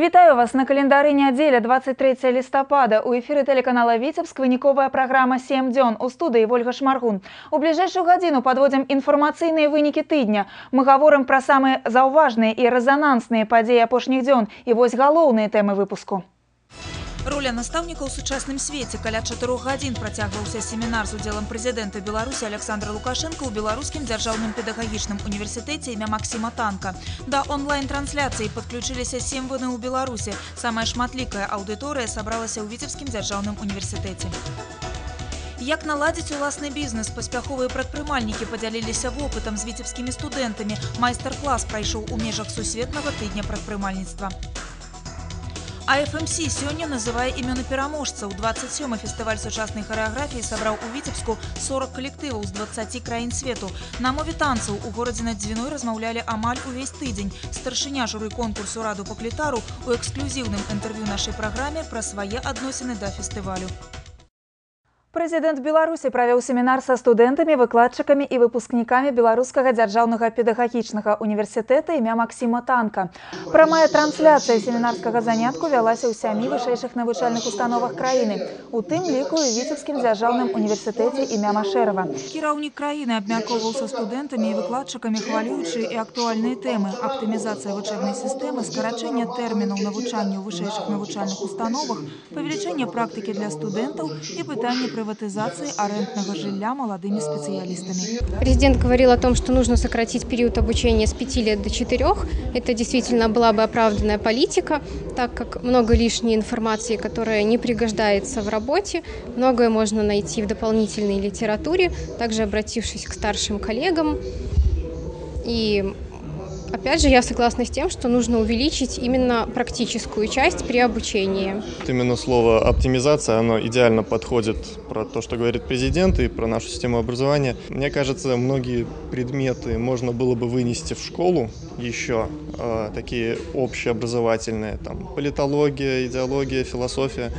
Вітаю вас на календарі нядзеля 23 лістапада. У эфіры тэлеканала Віцебск выніковая праграма «7 дзён». У студыі Вольга Шмаргун. У бліжэйшую гадзіну падводзім інфармацыйныя вынікі тыдня. Мы гаворым пра самыя заўважныя і рэзанансныя падзеі апошніх дзён. І вось галоўныя тэмы выпуску. Роля настаўніка ў сучасным свеце. Каля 4 гадзін працягваўся семінар з удзелам прэзідэнта Беларусі Александра Лукашенка ў Беларускім дзяржаўным педагагічным універсітэце імя Максіма Танка. Да онлайн-трансляцыі падключыліся 7 ВНУ ў Беларусі. Самая шматлікая аўдыторыя сабралася ў Віцебскім дзяржаўным універсітэце. Як наладзіць уласны бізнес? Паспяховыя прадпрымальнікі падзяліліся вопытам з віцебскімі студэнтамі. Майстар-клас прайшоў у межах сусветнага тыдня прадпрымальніцтва. А ФМС сёння называе імёны пераможцаў. 27-й фестываль сучаснай харэаграфіі сабраў у Віцебску 40 калектываў з 20 краін свету. На мове танцаў у горадзе над Дзвіной размаўлялі амаль увесь тыдзень. Старшыня журы конкурсу Раду Паклітару у эксклюзіўным інтэрв'ю нашай праграме пра свае адносіны да фестывалю. Прэзідэнт Беларусі правёў семінар са студэнтамі, выкладчыкамі і выпускнікамі Беларускага дзяржаўнага педагагічнага універсітэта імя Максіма Танка. Прамая трансляцыя семінарскага занятку вялася ў 7 вышэйшых навучальных установах краіны, у тым ліку і Віцебскім дзяржаўным універсітэце імя Машэрава. Кіраўнік краіны абмяркоўваў са студэнтамі і выкладчыкамі хвалюючыя і актуальныя тэмы: аптымізацыя вучэбнай сістэмы, скарачэнне тэрмінаў навучання ў вышэйшых навучальных установах, павелічэнне практыкі для студэнтаў і пытанне приватизации арендного жилья молодыми специалистами. Президент говорил о том, что нужно сократить период обучения с 5 лет до 4. Это действительно была бы оправданная политика, так как много лишней информации, которая не пригождается в работе, многое можно найти в дополнительной литературе, также обратившись к старшим коллегам. И опять же, я согласна с тем, что нужно увеличить именно практическую часть при обучении. Именно слово «оптимизация», оно идеально подходит про то, что говорит президент, и про нашу систему образования. Мне кажется, многие предметы можно было бы вынести в школу еще, такие общеобразовательные, там, политология, идеология, философия,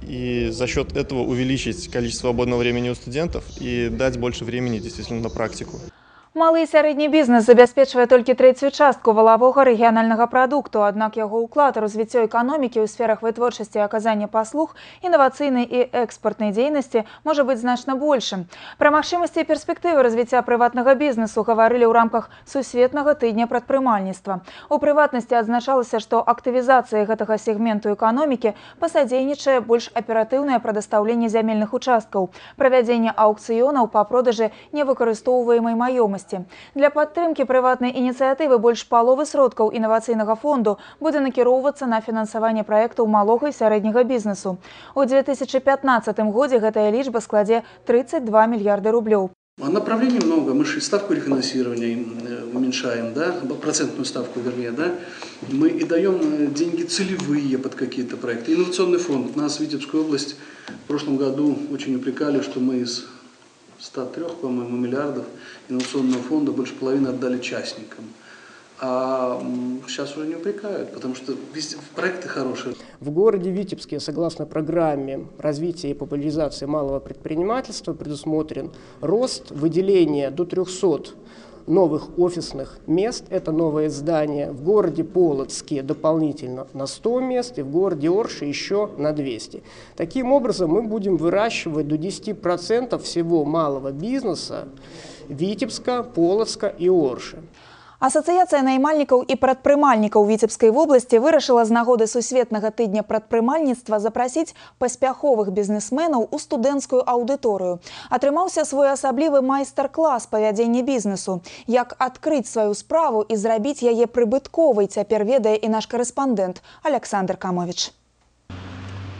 и за счет этого увеличить количество свободного времени у студентов и дать больше времени действительно на практику. Малы і сярэдні бізнес забяспечвае толькі трэцюю частку валавога рэгіянальнага прадукту, аднак яго ўклад у развіццё эканомікі ў сферах вытворчасці і аказання паслуг, інавацыйнай і экспартнай дзейнасці можа быць значна большым. Пра магчымасці і перспектывы развіцця прыватнага бізнесу гаварылі ў рамках сусветнага тыдня прадпрымальніцтва. У прыватнасці адзначалася, што актывізацыя гэтага сегменту эканомікі пасадзейнічае больш аператыўнае прадастаўленне зямельных участкаў, правядзенне аўкцыёнаў па продажы невыкарыстоўваемай маёмасці. Для падтрымкі прыватнай ініцыятывы больш паловы сродкаў інавацыйнага фонду будзе накіроўвацца на фінансаванне праектаў малога і сярэдняга бізнесу. У 2015 годзе гэтая лічба складзе 32 мільярды рублёў. Направлений много. Мы же ставку рефинансирования уменьшаем, да, процентную ставку, вернее, да. Мы и даем деньги целевые под какие-то проекты. Инновационный фонд. Нас, Витебскую область, в прошлом году очень упрекали, что мы из 103, по-моему, миллиардов инновационного фонда больше половины отдали частникам. А сейчас уже не упрекают, потому что проекты хорошие. В городе Витебске, согласно программе развития и популяризации малого предпринимательства, предусмотрен рост выделения до 300 новых офисных мест. Это новое здание. В городе Полоцке дополнительно на 100 мест и в городе Орше еще на 200. Таким образом, мы будем выращивать до 10% всего малого бизнеса Витебска, Полоцка и Орши. Асацыяцыя наймальнікаў і прадпрымальнікаў Віцебскай вобласці вырашыла з нагоды сусветнага тыдня прадпрымальніцтва запрасіць паспяховых бізнесменаў у студэнцкую аўдыторыю. Атрымаўся своеасаблівы майстар-клас па вядзенні бізнесу. Як адкрыць сваю справу і зрабіць яе прыбытковай, цяпер ведае і наш карэспандэнт Александр Камовіч.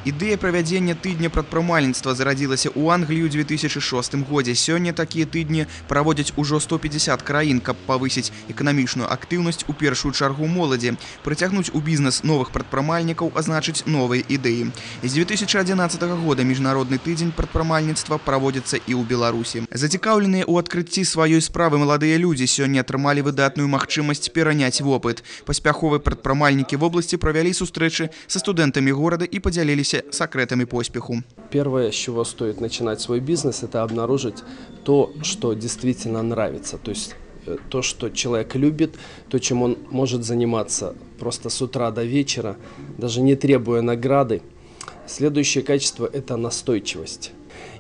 Ідэя правядзення тыдня прадпрымальніцтва зарадзілася ў Англіі ў 2006 годзе. Сёння такія тыдні праводзяць ужо 150 краін, каб павысіць эканамічную актыўнасць у першую чаргу моладзі, прыцягнуць у бізнес новых прадпрымальнікаў, азначыць новыя ідэі. З 2011 года міжнародны тыдзень прадпрымальніцтва праводзіцца і ў Беларусі. Зацікаўленыя ў адкрыцці сваёй справы маладыя людзі сёння атрымалі выдатную магчымасць пераняць вопыт. Паспяховыя прадпрымальнікі вобласці правялі сустрэчы са студэнтамі горада і падзяліліся секретами поспеху. Первое, с чего стоит начинать свой бизнес, это обнаружить то, что действительно нравится. То есть то, что человек любит, то, чем он может заниматься просто с утра до вечера, даже не требуя награды. Следующее качество – это настойчивость.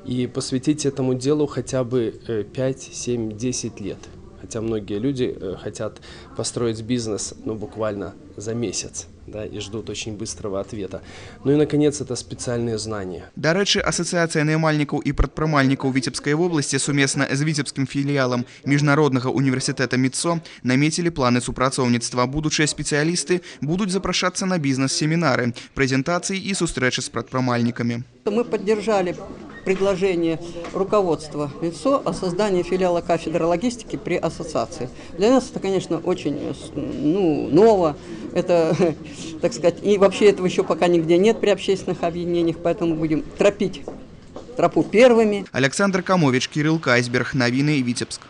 И посвятить этому делу хотя бы 5, 7, 10 лет. Хотя многие люди хотят построить бизнес буквально за месяц, да, и ждут очень быстрого ответа. Ну и, наконец, это специальные знания. До речи, Ассоциация наймальников и предпрымальников Витебской области совместно с Витебским филиалом Международного университета МИТСО наметили планы супрацовництва. Будущие специалисты будут запрошаться на бизнес-семинары, презентации и встречи с предпрымальниками. Мы поддержали предложение руководства МИТСО о создании филиала кафедры логистики при ассоциации. Для нас это, конечно, очень ново. Это, так сказать, и вообще этого еще пока нигде нет при общественных объединениях, поэтому будем тропить тропу первыми. Александр Камович, Кирилл Кайсберг, Новины, Витебск.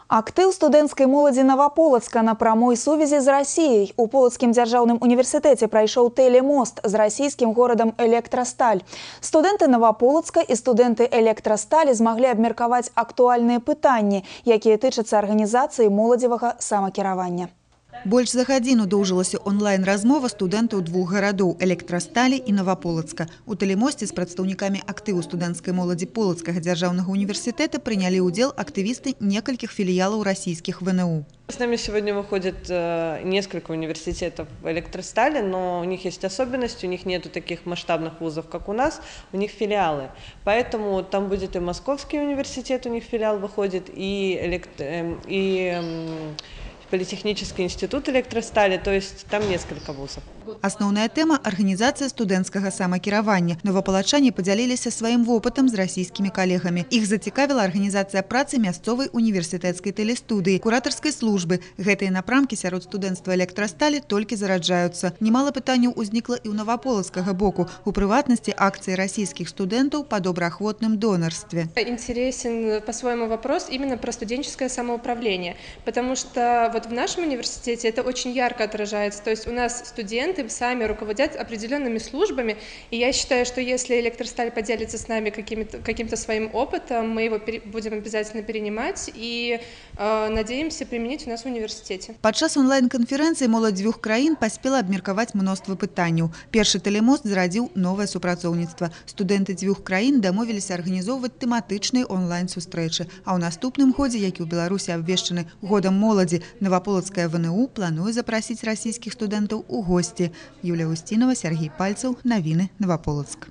Актыў студэнцкай моладзі Наваполацка на прамой сувязі з Расіяй. У Полацкім дзяржаўным універсітэце прайшоў тэлемост з расійскім горадам Электрасталь. Студэнты Наваполацка і студэнты Электрасталі змаглі абмеркаваць актуальныя пытанні, якія тычацца арганізацыі моладзевага самакіравання. Больш за гадзіну доўжылася онлайн-размова студэнтаў двух гарадоў – Электрасталі і Наваполацка. У тэлемосце з прадстаўнікамі актыву студэнцкай моладзі Полацкага дзяржаўнага універсітэта прынялі ўдзел актывісты некалькіх філіялаў расійскіх ВНУ. С нами сегодня выходит несколько университетов Электростали, но у них есть особенности, у них нету таких масштабных вузов, как у нас, у них филиалы. Поэтому там будет и Московский университет, у них филиал выходит, и Политехнический институт Электростали, то есть там несколько вузов. Асноўная тэма – арганізацыя студэнцкага самакіравання. Новапалачане падзяліліся сваім вопытам з расійскімі калегамі. Іх зацікавіла арганізацыя працы мясцовай універсітэцкай тэлестудыі, куратарскай службы. Гэтыя напрамкі сярод студэнцтва Электрасталі толькі зараджаюцца. Немало пытанняў узнікла і ў наваполацкага боку, у прыватнасці акцыі расійскіх студэнтаў па добраахвотным донарстве. Интересен по-своему вопрос именно про студенческое самоуправление, потому что вот в нашем университете это очень ярко отражается. То есть у нас студенты сами руководят определенными службами, и я считаю, что если Электросталь поделится с нами каким-то своим опытом, мы его будем обязательно перенимать и надеемся применить у нас в университете. Падчас онлайн-канферэнцыі моладзь дзвюх краін паспела абмеркаваць мноства пытанняў. Першы тэлемост зарадзіў новае супрацоўніцтва. Студэнты дзвюх краін дамовіліся арганізоўваць тэматычныя онлайн-сустрэчы. А ў наступным годзе, які ў Беларусі абвешчаны годам моладзі, Наваполацкая ВНУ плануе запрасіць расійскіх студэнтаў у госці. Юлія Устінова, Сергей Пальцаў, Навіны, Наваполацк.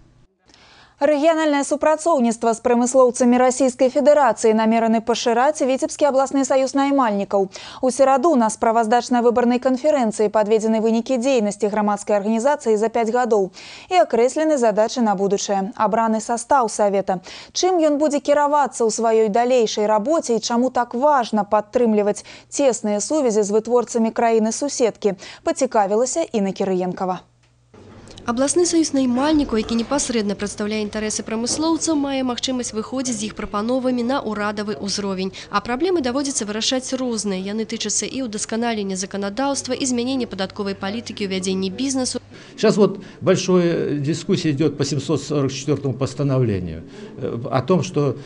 Рэгіянальнае супрацоўніцтва з прамыслоўцамі Расійскай Федэрацыі намераны пашыраць Віцебскі абласны саюз наймальнікаў. У сераду на справаздачнай выбарнай канферэнцыі падведзены вынікі дзейнасці грамадскай арганізацыі за 5 гадоў і акрэслены задачы на будучае. Абраны састаў савета. Чым ён будзе кіравацца ў сваёй далейшай рабоце і чаму так важна падтрымліваць цесныя сувязі з вытворцамі краіны-суседкі, пацікавілася Інна Кірыенкава. Абласны саюз наймальнікаў, які непасрэдна прадстаўляе інтарэсы прамыслоўцаў, мае магчымасць выходзіць з іх прапановамі на ўрадавы ўзровень. А праблемы даводзіцца вырашаць розныя. Яны тычацца і ўдасканалення заканадаўства, і змянення падатковай палітыкі ў вядзенні бізнесу. Сейчас вот большая дискуссия идет по 744 постановлению о том, что,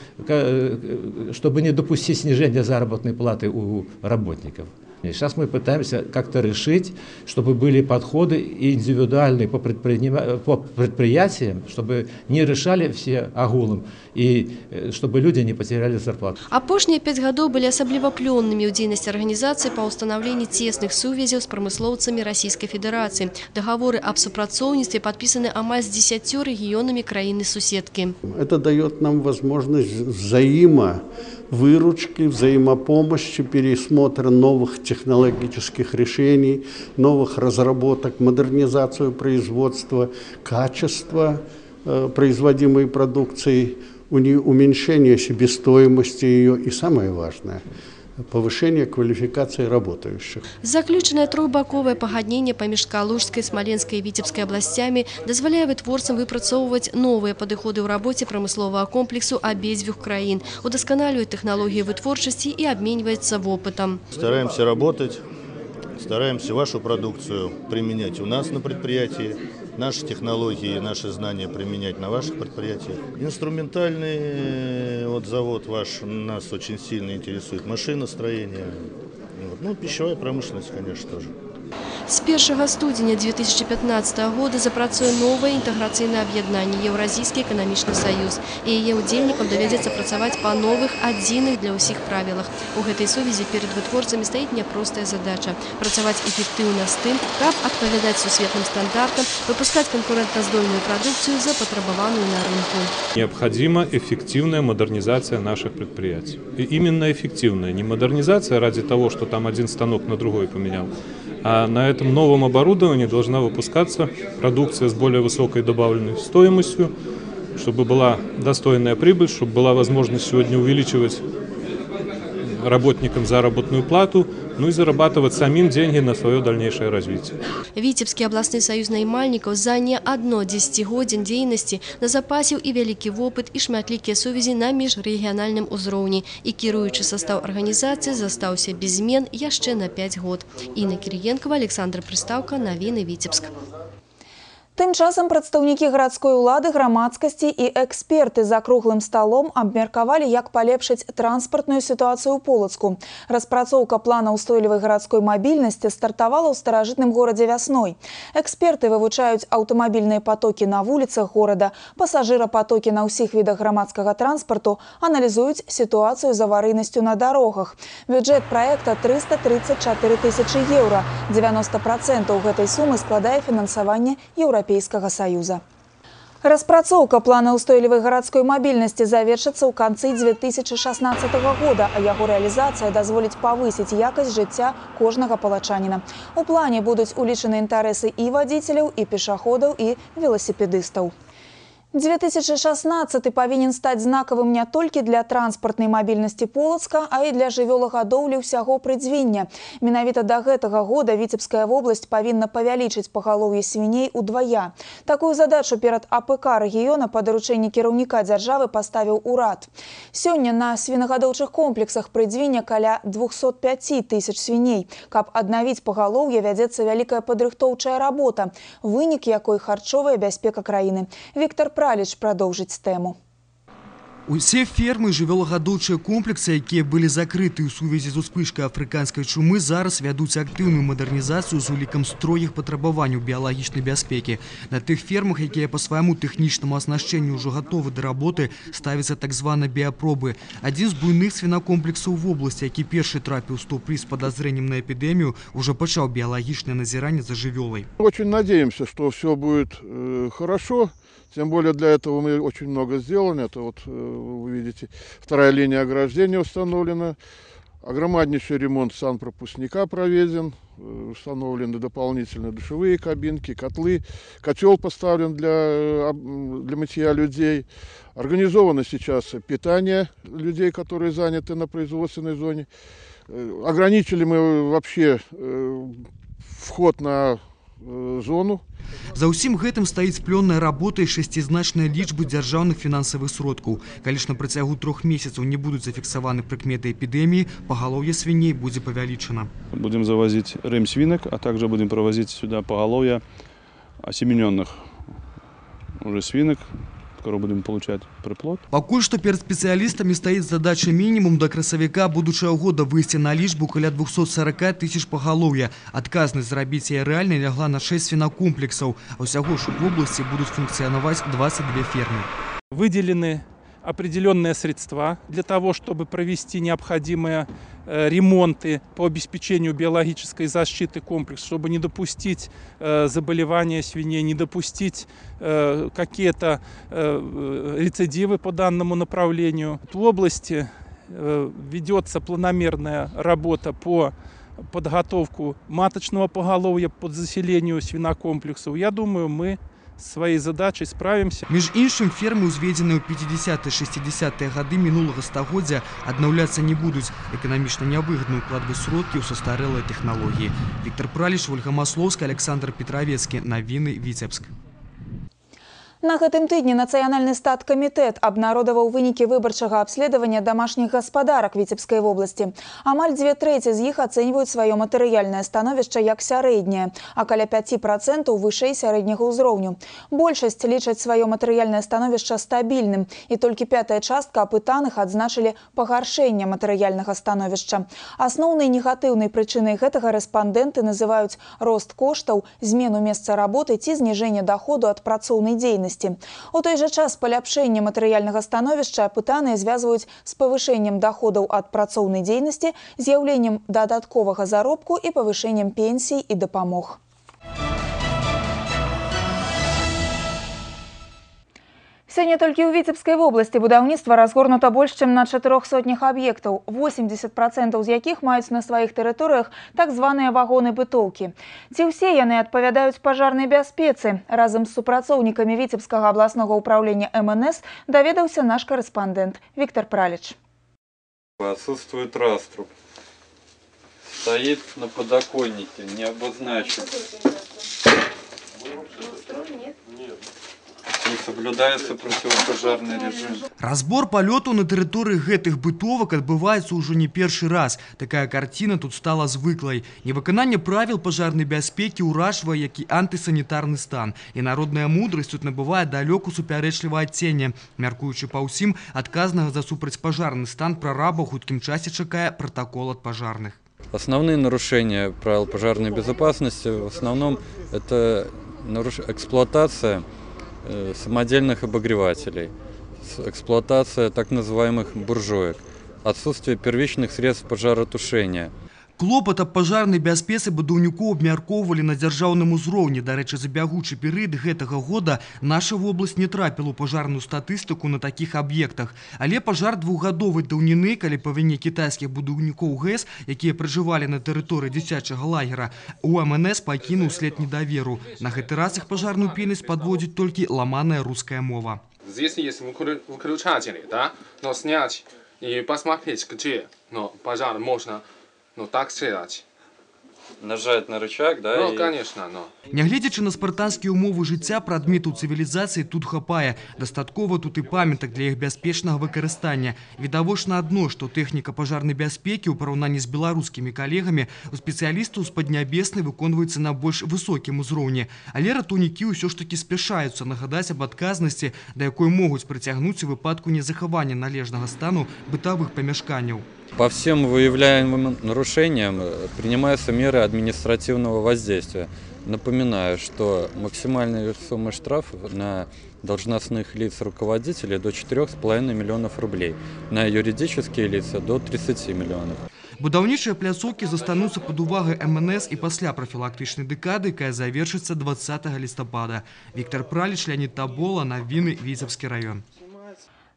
чтобы не допустить снижения заработной платы у работников. Сейчас мы пытаемся как-то решить, чтобы были подходы индивидуальные по предприятиям, чтобы не решали все агулом и чтобы люди не потеряли зарплату. Апошнія 5 гадоў былі асабліва плённымі ў дзейнасці арганізацыі па ўстанаўленні цесных сувязяў з прамыслоўцамі Расійскай Федэрацыі. Дагаворы аб супрацоўніцтве падпісаны амаль з 10 рэгіёнамі краіны-суседкі. Это дает нам возможность выручки, взаимопомощи, пересмотра новых технологических решений, новых разработок, модернизацию производства, качества производимой продукции, уменьшение себестоимости ее и, самое важное, повышение квалификации работающих. Заключенае трохбаковае пагадненне паміж Калужскай, Смаленскай і Віцебскай абласцямі дазваляе вытворцам выпрацоўваць новыя падыходы ў рабоце прамысловага комплексу абедзвюх краін, удасканалюе тэхналогіі вытворчасці і абменьваецца вопытам. Стараемся работать, стараемся вашу продукцию применять у нас на предприятии, наши технологии и наши знания применять на ваших предприятиях. Инструментальный завод ваш нас очень сильно интересует, машиностроение, пищевая промышленность, конечно, тоже. С 1 студеня 2015 года запрацуе новое интеграцыйнае аб'яднанне Еўразійскі эканамічны саюз, і яе ўдзельнікам давядзецца працаваць па новых адзіных для ўсіх правілах. У гэтай сувязі перад вытворцамі стаіць няпростая задача працаваць эфектыўна з тым, каб адпавядаць сусветным стандартам, выпускать конкурентоздольную продукцию, запатрабаваную на рынку. Необходима эффективная модернизация наших предприятий. И именно эффективная, не модернизация ради того, что там один станок на другой поменял, а на этом новом оборудовании должна выпускаться продукция с более высокой добавленной стоимостью, чтобы была достойная прибыль, чтобы была возможность сегодня увеличивать работникам заработную плату, и зарабатывать самим деньги на свое дальнейшее развитие. Витебский областный союз наймальников за не одно десятигодие деятельности назапасил и великий опыт, и шматликие сувязі на межрегиональном узроўні, и кіруючы состав организации застаўся без змен яшчэ на 5 год. Инна Кириенкова, Александр Приставка, Новины Витебск. Тым часам прадстаўнікі гарадской улады, грамадскасці і эксперты за круглым сталом абмеркавалі, як палепшыць транспартную сітуацыю ў Полацку. Распрацоўка плана ўстойлівай гарадской мабільнасці стартавала ў старажытным горадзе вясной. Эксперты вывучаюць аўтамабільныя патокі на вуліцах горада, пасажырапатокі на ўсіх відах грамадскага транспарту, аналізуюць сітуацыю з аварыйнасцю на дарогах. Бюджэт праекта 334 тысячы еўра. 90% гэтай сумы складае фінансаванне Еўрапейскага Союза. Распрацоўка плана ўстойлівай гарадской мабільнасці завершыцца ў канцы 2016 года, а яго рэалізацыя дазволіць павысіць якасць жыцця кожнага палачаніна. У плане будуць улічаны інтарэсы і вадзіцеляў, і пешаходаў, і веласіпедыстаў. 2016 павінен стаць знакавым не толькі для транспартнай мабільнасці Полацка, а і для жывёлагадоўлі ўсяго прыдзвіння. Менавіта да гэтага года Віцебская вобласць павінна павялічыць пагалоўе свіней удвая. Такую задачу перад АПК рэгіёна па даручэнні кіраўніка дзяржавы паставіў урад. Сёння на свінагадоўчых комплексах прыдзвіння каля 205 тысяч свіней. Каб аднавіць пагалоўе, вядзецца вялікая падрыхтоўчая работа, вынік якой харчовая бяспека краіны. Віктор Праліч продолжить тему. Усе фермы, жывёлагадоўчыя комплексы, якія былі закрыты ў сувязі з успышкай афрыканскай чумы, зараз вядуць актыўную мадэрнізацыю з улікам строгіх патрабаванняў біялагічнай бяспекі. На тых фермах, якія па свайму тэхнічнаму аснашчэнню ўжо гатовы да работы, ставяцца так званыя біапробы. Адзін з буйных свінакомплексаў в области, які першы трапіў ў стоп-приз з падазрэннем на эпідэмію, уже пачаў біялагічнае назіранне за жывёлай. Очень надеемся, что все будет хорошо. Тем более для этого мы очень много сделали. Это вот вы видите, вторая линия ограждения установлена. Огромнейший ремонт санпропускника проведен. Установлены дополнительные душевые кабинки, котлы. Котел поставлен для мытья людей. Организовано сейчас питание людей, которые заняты на производственной зоне. Ограничили мы вообще вход на зону. За ўсім гэтым стаіць плённая работа і шасцізначныя лічбы дзяржаўных фінансавых сродкаў. Калі ж на працягу 3 месяцаў не будуць зафіксаваны прыкметы эпідэміі, пагалоўе свіней будзе павялічана. Будем завозить рэм-свинок, а также будем провозить сюда поголовье осемененных уже свинок, которые будем получать приплод. Пакуль што перад спецыялістамі стаіць задача мінімум да красавіка будучага года выйсці на лічбу каля 240 тысяч пагалоўя. Адказнасць зрабіць яе рэальна лягла на 6 свінакомплексаў, а ўсяго ж у вобласці будуць функцыянаваць 22 фермы. Выделены определенные средства для того, чтобы провести необходимые ремонты по обеспечению биологической защиты комплекса, чтобы не допустить заболевания свиней, не допустить какие-то рецидивы по данному направлению. В области ведется планомерная работа по подготовку маточного поголовья под заселению свинокомплексов. Я думаю, мы своей задачей справимся. Між іншым, фермы, узведзеныя ў 50-60-е гады мінулага стагоддзя, аднаўляцца не будуць. Эканамічна нявыгадна ўкладваць сродкі ў састарэлыя тэхналогіі. Віктор Праліч, Ольга Маслоўская, Александр Петровецкі. Навіны Віцебск. На гэтым тыдні Нацыянальны статкамітэт абнародаваў вынікі выбарчага абследавання домашніх гаспадарак Віцебскай вобласці. Амаль 2/3 з іх ацэньваюць сваё матэрыяльнае становішча як сярэдняе, а каля 5% вышэй сярэдняга ўзроўню. Большасць лічаць сваё матэрыяльнае становішча стабільным, і толькі 5-я частка апытаных адзначылі пагаршэнне матэрыяльнага становішча. Асноўнай негатыўнай прычынай гэтага рэспандэнты называюць рост коштаў, змену месца работы ці зніжэнне даходу ад працоўнай дзейнасці. У той жа час паляпшэнне матэрыяльнага становішча апытаныя звязваюць з павышэннем даходаў ад працоўнай дзейнасці, з'яўленнем дадатковага заробку і павышэннем пенсій і дапамог. Сёння толькі ў Віцебскай вобласці будаўніцтва разгорнута больш, чым на 400 аб'ектаў, 80% з якіх маюць на сваіх тэрыторыях так званыя вагоны-бытоўкі. Ці ўсе яны адпавядаюць пажарнай бяспецы? Разам з супрацоўнікамі Віцебскага абласнога ўправлення МНС даведаўся наш корэспандэнт Віктор Праліч. Отсутствует раструб. Стоит на подоконнике, не обозначен. Не соблюдается противопожарный режим. Разбор палётаў на тэрыторыі гэтых бытовак адбываецца ўжо не першы раз. Такая карціна тут стала звыклай. Невыкананне правіл пажарнай бяспекі ўражвае, як і антысанітарны стан. І народная мудрасць тут набывае далёку супярэчлівае адценне. Мяркуючы па ўсім, адказнага за супрацьпажарны стан прараба ў хуткім часе чакае протокол от пожарных. Основные нарушения правил пожарной безопасности в основном это эксплуатация самодельных обогревателей, эксплуатация так называемых буржуек, отсутствие первичных средств пожаротушения. Клопат аб пажарнай бяспецы будаўнікоў абмяркоўвалі на дзяржаўным узроўні. Дарэчы, за бягучы перыяд гэтага года наша вобласць не трапіла ў пажарную статыстыку на такіх аб'ектах. Але пажар двухгадовай даўніны, калі па віне кітайскіх будаўнікоў ГЭС, якія пражывалі на тэрыторыі дзіцячага лагера, у МНС пакінуў след недаверу. На гэты раз іх пажарную пільнасць падводзіць толькі ламаная руская мова. Здесь есть выключатели, да? Но снять и посмотреть, где пожар можно так стрелять. Нажать на рычаг, да? Конечно, но. Нягледзячы на спартанскія ўмовы жыцця, прадметаў цывілізацыі тут хапае. Дастаткова тут і памятак для іх бяспечнага выкарыстання. Відавочна адно, што тэхніка пажарнай бяспекі ў параўнанні з беларускімі калегамі у спецыялістаў з Паднябеснай выконваецца на больш высокім узроўні. Але ратаўнікі ўсё ж такі спяшаюцца нагадаць аб адказнасці, да якой могуць прыцягнуць у выпадку незахавання належнага стану бытавых памяшканняў. По всем выявляемым нарушениям принимаются меры административного воздействия. Напоминаю, что максимальная сумма штрафов на должностных лиц руководителей до 4,5 миллионов рублей, на юридические лица до 30 миллионов. Будаўнічыя пляцоўкі застануцца пад увагай МНС і пасля прафілактычнай дэкады, якая завершыцца 20 лістапада. Віктор Праліч, Леонид Табола, навіны, Віцебскі раён.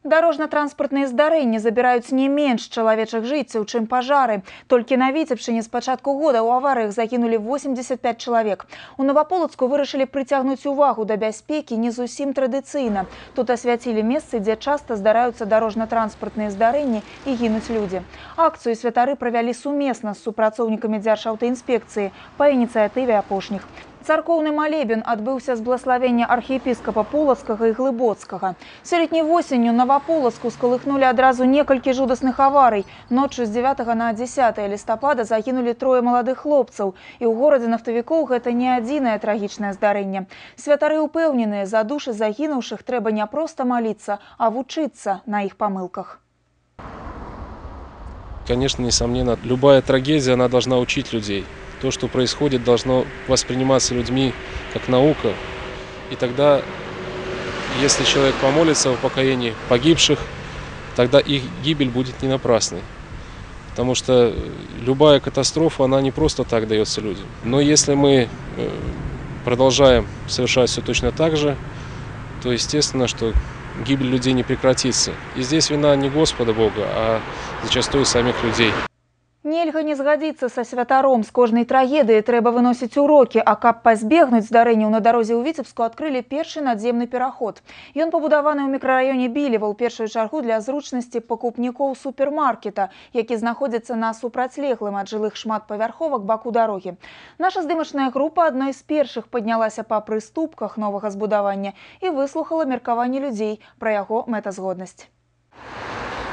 Дарожна-транспартныя здарэнні забіраюць не менш чалавечых жыццяў, чым пажары. Толькі на Віцебшчыне з пачатку года ў аварыях загінулі 85 чалавек. У Новаполацку вырашылі прыцягнуць увагу да бяспекі не зусім традыцыйна. Тут асвяцілі месцы, дзе часта здараюцца дарожна-транспартныя здарэнні і гінуць людзі. Акцыю святары правялі сумесна з супрацоўнікамі Дзяржаўтаінспекцыі па ініцыятыве апошніх. Царкоўны малебен адбыўся з благаславення архіепіскапа Полацкага і Глыбоцкага. Сёлетняй восенню Новаполацку скалыхнулі адразу некалькі жудасных аварый. Ноччу з 9 на 10 лістапада загінулі 3 маладых хлопцаў. І ў горадзе нафтавікоў гэта не адзінае трагічнае здарэнне. Святары ўпэўненыя, за душы загінуўшых трэба не проста маліцца, а вучыцца на іх памылках. Конечно, несомненно, любая трагедия, она должна учить людей. То, что происходит, должно восприниматься людьми как наука. И тогда, если человек помолится о упокоении погибших, тогда их гибель будет не напрасной. Потому что любая катастрофа, она не просто так дается людям. Но если мы продолжаем совершать все точно так же, то естественно, что гибель людей не прекратится. И здесь вина не Господа Бога, а зачастую самих людей. Нельга не згадзіцца са святаром. З кожнай трагедыі трэба выносіць урокі, а каб пазбегнуць здарэнняў на дарозе ў Віцебску, адкрылі першы надземны пераход. Ён пабудаваны ў мікрараёне Білева ў першую чаргу для зручнасці пакупнікоў супермаркета, які знаходзіцца на супрацьлеглым ад жылых шматпавярховак баку дарогі. Наша здымачная група адной з першых паднялася па прыступках новага збудавання і выслухала меркаванне людзей пра яго мэтазгоднасць.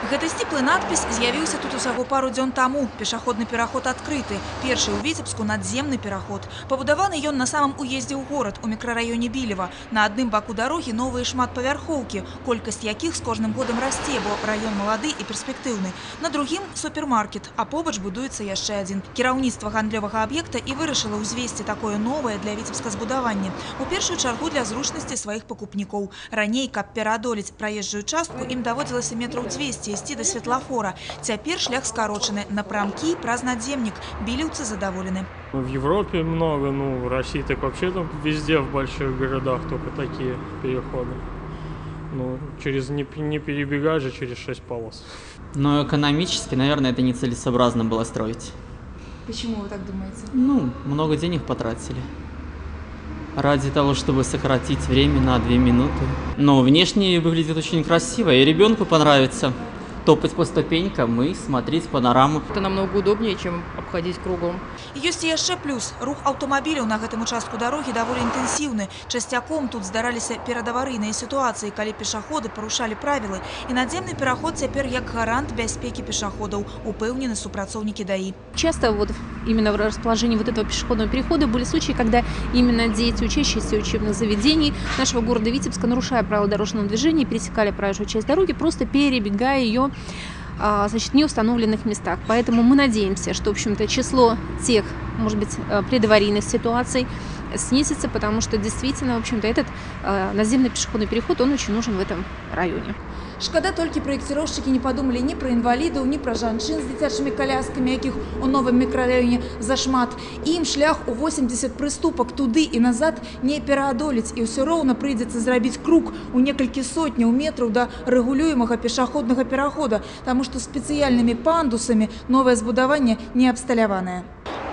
Гэты сціплы надпіс з'явіўся тут усяго пару дзён таму. Пешаходны пераход адкрыты. Першы ў Віцебску надземны пераход. Пабудаваны ён на самым уездзе ў горад, у мікрараёне Білева. На адным баку дарогі новыя шматпавярхоўкі, колькасць якіх з кожным годам расце, бо раён малады і перспектыўны. На другім супермаркет, а побач будуецца яшчэ адзін. Кіраўніцтва гандлёвага аб'екта і вырашыла ўзвесці такое новае для Віцебска збудаванне. У першую чаргу для зручнасці сваіх пакупнікоў. Раней, каб пераадолець праезжую частку, ім даводзілася метраў 200 ісці да светлафора. Цяпер шлях скарочаны. Напрамкі праз надземнік. Білеўцы задаволены. В Европе много, в России так вообще там везде в больших городах только такие переходы. Через не перебегать же через 6 полос. Но экономически, наверное, это нецелесообразно было строить. Почему вы так думаете? Много денег потратили. Ради того, чтобы сократить время на 2 минуты. Но внешне выглядит очень красиво, и ребенку понравится топать по ступенькам и смотреть панораму. Это намного удобнее, чем обходить кругом. Ёсць яшчэ плюс. Рух аўтамабіляў на гэтым участку дарогі даволі інтэнсіўны. Часцяком тут здараліся перадаварыйныя сітуацыі, калі пешаходы парушалі правілы. І надземны пераход цяпер як гарант бяспекі пешаходаў, упэўнены супрацоўнікі ДАИ. Часто именно в расположении этого пешеходного перехода были случаи, когда именно дети, учащиеся учебных заведений нашего города Витебска, нарушая правила дорожного движения, пересекали проезжую часть дороги, просто перебегая ее в неустановленных местах. Поэтому мы надеемся, что, в общем-то, число тех, может быть, предаварийных ситуаций снизится, потому что действительно, в общем-то, этот наземный пешеходный переход, он очень нужен в этом районе. Шкада толькі праекціроўшчыкі не падумалі ні пра інвалідаў, ні пра жанчын з дзіцячымі каляскамі, якіх у новым мікрараёне зашмат. Ім шлях у 80 прыступак туды і назад не пераадолець, і ўсё роўна прыйдзецца зрабіць круг у некалькі сотняў метраў да рэгулюемага пешаходнага перахода, таму што спецыяльнымі пандусамі новае збудаванне не абсталяванае.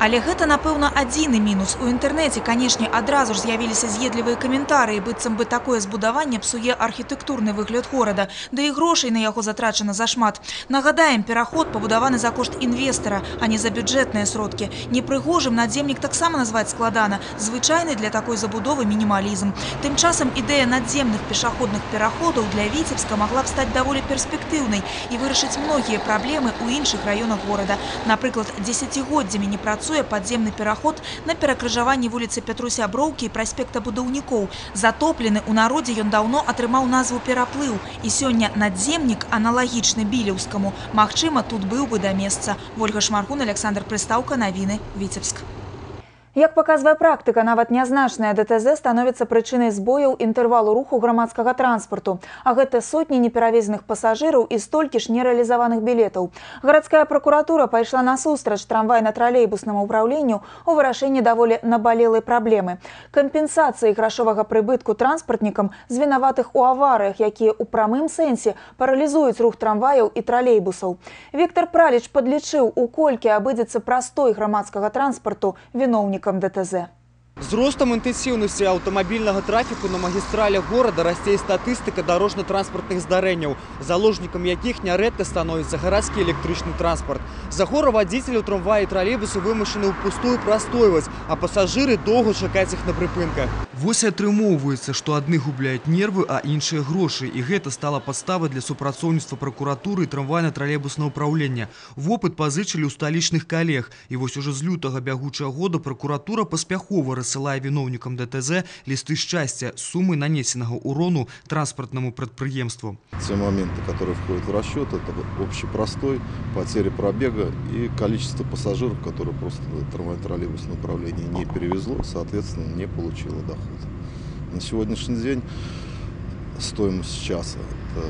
Але гэта, напэўна, адзіны мінус. У інтэрнэце, канешне, адразу ж з'явіліся з'едлівыя каментарыі, быццам бы такое збудаванне псуе архітэктурны выгляд горада, да і грошай на яго затрачана зашмат. Нагадаем, пераход пабудаваны за кошт інвестара, а не за бюджэтныя сродкі. Непрыгожым надземнік таксама назваць складана, звычайны для такой забудовы мінімалізм. Тым часам ідэя надземных пешаходных пераходаў для Віцебска магла б стаць даволі перспектыўнай і вырашыць многія праблемы ў іншых раёнах горада. Напрыклад, дзесяцігоддзямі не працуе падземны пераход на перакрыжаванні вуліцы Пятруся Броўкі і праспекта Будаўнікоў. Затоплены ў народзе ён даўно атрымаў назву пераплыў. І сёння надземнік, аналагічны білеўскаму, магчыма, тут быў бы да месца. Вольга Шмаргун, Александр Прыстаўка, навіны, Віцебск. Як паказвае практыка, нават нязначная ДТЗ становіцца прычынай збояў інтэрвалу руху грамадскага транспарту. А гэта сотні неперавезеных пасажыраў і столькі ж нерэалізаваных білетаў. Гарадская пракуратура пайшла насустрач трамвайна-тралейбуснаму ўпраўленню у вырашэнні даволі набалелай праблемы. Кампенсацыі грашовага прыбытку транспартнікам з вінаватых у аварыях, якія ў прамым сэнсе паралізуюць рух трамваяў і тралейбусаў. Віктор Праліч падлічыў, у колькі абыдзецца прастой грамадскага транспарту віноўнік ДТЗ. З ростом інтэнсіўнасці аўтамабільнага трафіку на магістралях горада расце статыстыка дарожна-транспартных здарэнняў, заложнікам якіх нярэдка становіцца гарадскі электрычны транспарт. За гора вадзіцеляў трамвая і тралейбусу вымушаны ўпустую прастойваць, а пасажыры доўга чакаць іх на прыпынках. Вось і атрымоўваецца, што адны губляюць нервы, а іншыя грошы. І гэта стала падставай для супрацоўніцтва пракуратуры і трамвайна-тралейбуснага ўпраўлення. Вопыт пазычылі ў сталічных калег. І вось уже з лютага бягучага года пракуратура паспяхова рассылае виновникам ДТЗ листы счастья с суммой нанесенного урону транспортному предприемству. Те моменты, которые входят в расчет, это общий простой, потеря пробега и количество пассажиров, которые просто трамвайно-троллейбусное управление не перевезло, соответственно, не получило доход. На сегодняшний день стоимость часа – это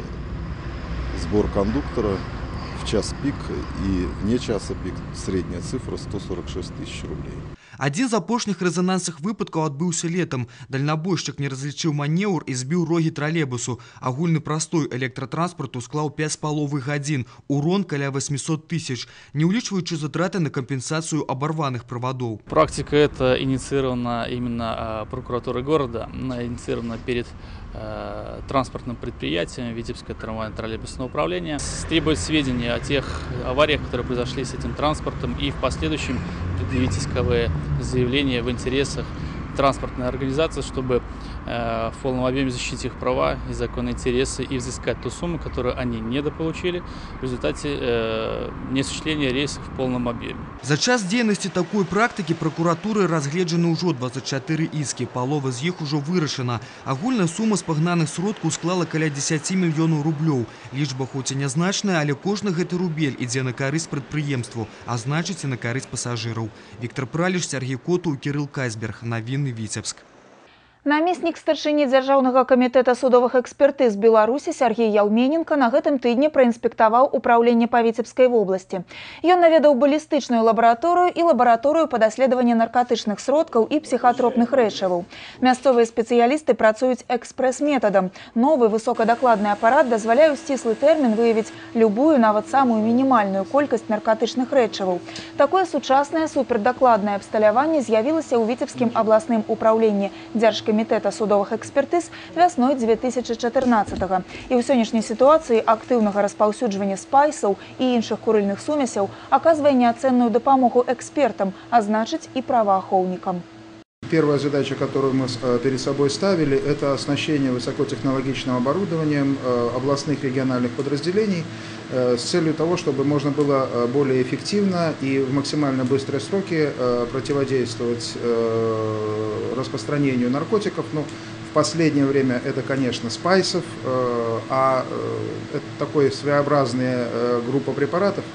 сбор кондуктора в час пик и вне часа пик средняя цифра 146 тысяч рублей. Адзін з апошніх рэзанансных выпадкаў адбыўся летам. Дальнабойшчык не разлічыў манеўр і збіў рогі тралейбусу. Агульны прастой электратранспарту склаў 5,5 гадзін. Урон каля 800 тысяч, не улічваючы затраты на компенсацию оборванных проводов. Практика эта инициирована именно прокуратурой города, она инициирована перед транспортным предприятием Витебское трамвайно-троллейбусное управление. Требует сведения о тех авариях, которые произошли с этим транспортом, и в последующем предъявить исковые заявления в интересах транспортной организации, чтобы в полном объеме защитить их права и законные интересы и взыскать ту сумму, которую они недополучили в результате неосуществления рейсов в полном объеме. За час дзейнасці такой практыкі пракуратуры разгледжаны ўжо 24 іскі, палова з іх ужо вырашана. Агульная сума спагнаных сродкаў склала каля 10 мільёнаў рублёў. Лічба хоць і нязначная, але кожны гэты рубель ідзе на карысць прадпрыемству, а значыць і на карысць пасажыраў. Віктор Праліш, Сергей Коту, Кирилл Кайсберг. Навіны Віцебск. Намеснік старшыні Дзяржаўнага камітэта судовых экспертыз Беларусі Сергей Яўмененко на гэтым тыдні праінспектаваў управленне па Віцебскай вобласці. Ён наведаў балістычную лабараторыю і лабараторыю па даследаванні наркотычных сродкаў і псіхатропных рэчываў. Мясцовыя спецыялісты працуюць экспрэс-метадам. Новы высокадакладны апарат дазваляе ў сціслы тэрмін выявіць любую, нават самую мінімальную колькасць наркотычных рэчываў. Такое сучаснае супердакладнае абсталяванне з'явілася ў Віцебскім абласным управленні Дзяржкамітэта судовых экспертыз вясной 2014-го. І ў сённяшняй сітуацыі актыўнага распаўсюджвання спайсаў і іншых курыльных сумесяў аказвае неацэнную дапамогу экспертам, а значыць і праваахоўнікам. Первая задача, которую мы перед собой ставили, это оснащение высокотехнологичным оборудованием областных региональных подразделений с целью того, чтобы можно было более эффективно и в максимально быстрые сроки противодействовать распространению наркотиков. Ну, в последнее время это, конечно, спайсов, а это такой своеобразная группа препаратов,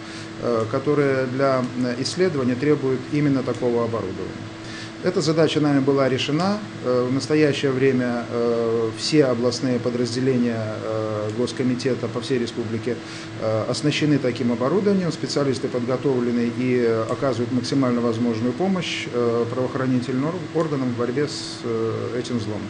которые для исследования требуют именно такого оборудования. Эта задача нами была решена. В настоящее время все областные подразделения Госкомитета по всей республике оснащены таким оборудованием, специалисты подготовлены и оказывают максимально возможную помощь правоохранительным органам в борьбе с этим злом.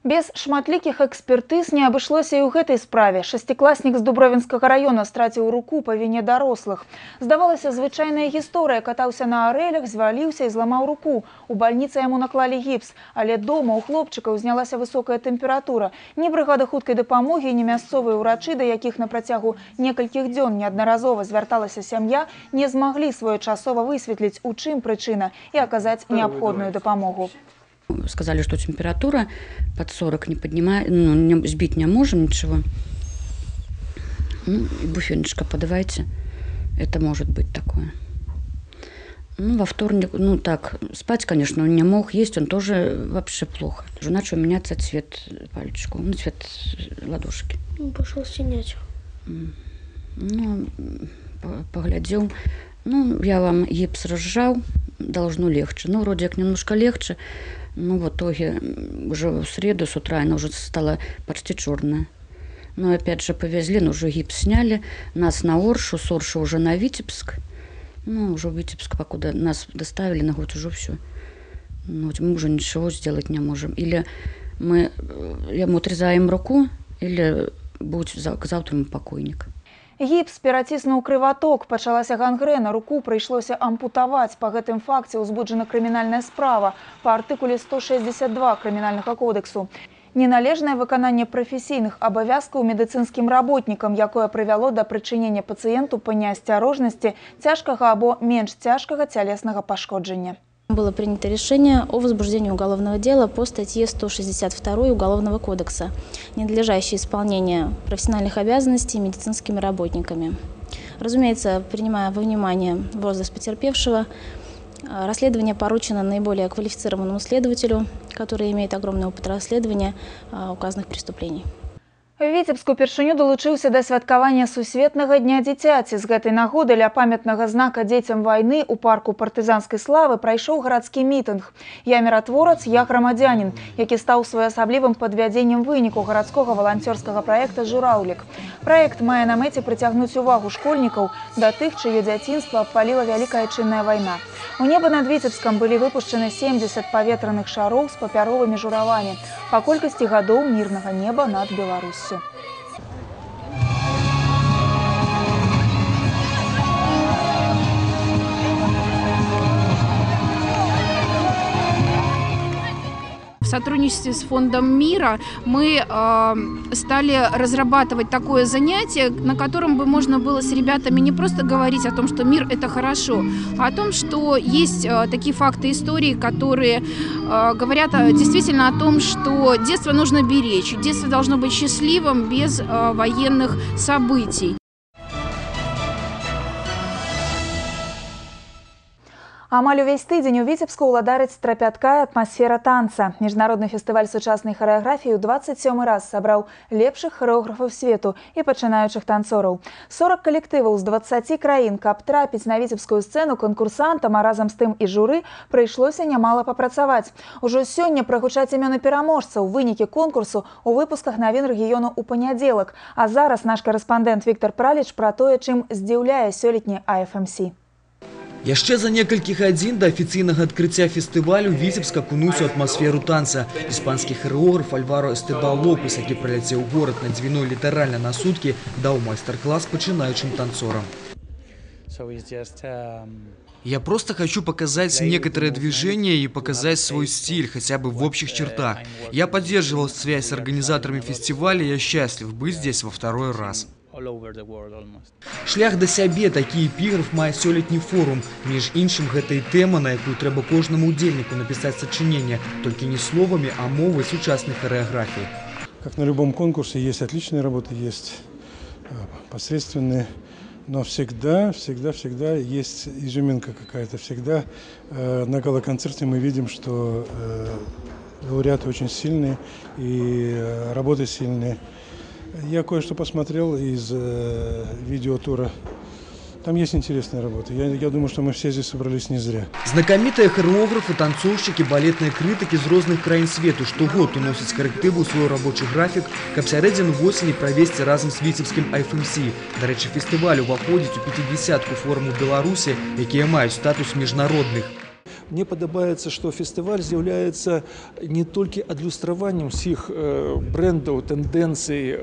Без шматлікіх экспертыз не абышлося і ў гэтай справе. Шестикласнік з Дубровінскага района страціў руку па віне дарослых. Здавалася, звычайная гісторыя, катаўся на арэлях, зваліўся і зламаў руку. У бальніцы яму наклалі гіпс, але дома ў хлопчыка ўзнялася высокая тэмпература. Ні брыгада хуткай дапамогі, ні мясцовыя ўрачы, да якіх на працягу некалькіх дзён неаднаразова звярталася сям'я, не змаглі своечасова высветліць, у чым прычына і аказаць неабходную дапамогу. Сказали, что температура под 40 не поднимает, ну, сбить не можем ничего. Ну, и буфетничка подавайте. Это может быть такое. Ну, во вторник, ну так, спать, конечно, он не мог, есть он тоже вообще плохо. Уже начал меняться цвет пальчику, ну, цвет ладошки. Ну, пошел синять. Ну, поглядел. Ну, я вам гипс разжал, должно легче. Ну, вроде как немножко легче. Ну, в итоге уже в среду с утра она уже стала почти черная. Но опять же повезли, но уже гипс сняли. Нас на Оршу, с Орши уже на Витебск. Ну, уже в Витебск, покуда нас доставили, на год уже все. Ну, мы уже ничего сделать не можем. Или мы ему отрезаем руку, или будет к завтра покойник. Гіпс пераціснуў крываток, пачалася гангрэна, руку прыйшлося ампутаваць. Па гэтым факце ўзбуджана крымінальная справа па артыкуле 162 крымінальнага кодексу. Неналежнае выкананне прафесійных абавязкаў медыцынскім работнікам, якое прывяло да прычынення пацыенту па неасцярожнасці цяжкага або менш цяжкага цялеснага пашкоджання. Было принято решение о возбуждении уголовного дела по статье 162 Уголовного кодекса «Ненадлежащее исполнение профессиональных обязанностей медицинскими работниками». Разумеется, принимая во внимание возраст потерпевшего, расследование поручено наиболее квалифицированному следователю, который имеет огромный опыт расследования указанных преступлений. Віцебск упершыню далучыўся да святкавання Сусветнага дня дзіцяці. З гэтай нагоды ля памятнага знака дзецям вайны ў парку партызанскай славы прайшоў гарадскі мітынг. Я міратворац, я грамадзянін, які стаў своеасаблівым падвядзеннем выніку гарадскога валанцёрскага праекта «Жураўлік». Праект мае на мэце прыцягнуць увагу школьнікаў да тых, чыё дзяцінства абпаліла вялікая чынная вайна. У неба над Витебском были выпущены 70 поветранных шаров с папяровыми журавами по колькости годов мирного неба над Беларусью. В сотрудничестве с Фондом мира мы стали разрабатывать такое занятие, на котором бы можно было с ребятами не просто говорить о том, что мир – это хорошо, а о том, что есть такие факты истории, которые говорят действительно о том, что детство нужно беречь, детство должно быть счастливым без военных событий. Амаль увесь тыдзень у Витебску ўладарыць трапяткая атмасфера танца. Міжнародны фестываль сучаснай харэаграфіі ў 27 раз сабраў лепшых харэографаў свету і пачынаючых танцораў. 40 калектываў з 20 краін, каб трапіць на віцебскую сцэну канкурсантам, а разам з тым і журы, прыйшлося нямала папрацаваць. Ужо сёння прагучаць імёны пераможцаў, вынікі конкурсу у выпусках навін рэгіёну ў панядзелак. А зараз наш карэспандэнт Віктор Праліч пра тое, чым здзіўляе сёлетні АФМС. Яшчэ за некалькі гадзін да афіцыйнага адкрыцця фестывалю Віцебск акунуўся ў атмасферу танца. Іспанскі харэограф Альваро Эстебао Лопес, які прыляцеў у горад на дзвіной літаральна на суткі, даў майстар-класс пачынаючым танцорам. Я просто хочу показать некоторые движения и показать свой стиль, хотя бы в общих чертах. Я поддерживал связь с организаторами фестиваля, я счастлив быть здесь во второй раз. Шлях да сябе такі эпіграф мае сёлетні форум. Між іншым, гэта і тэма, на якую трэба кожнаму удзельніку напісаць сачыненне, толькі не словамі, а мовай сучаснай харэаграфіі. Как на любом конкурсе есть отличные работы, есть посредственные, но всегда есть изюминка какая-то. Всегда на гала-концерте мы видим, что лауреаты очень сильные и работы сильные. Я кое-что посмотрел из видеотура. Там есть интересные работы. Я думаю, что мы все здесь собрались не зря. Знакомитые хореографы, танцовщики, балетные критики из разных краін свету штогод уносяць карэктыву ў свой рабочий графік, каб сярэдзіну восені правесці разам з віцебскім АФМС. Дарэчы, фестываль уваходзіць у 50-ку форуму Беларусі, якія маюць статус міжнародных. Мне падабаецца, што фестываль з'яўляецца не толькі адлюстраваннем усіх брэндаў, тэндэнцый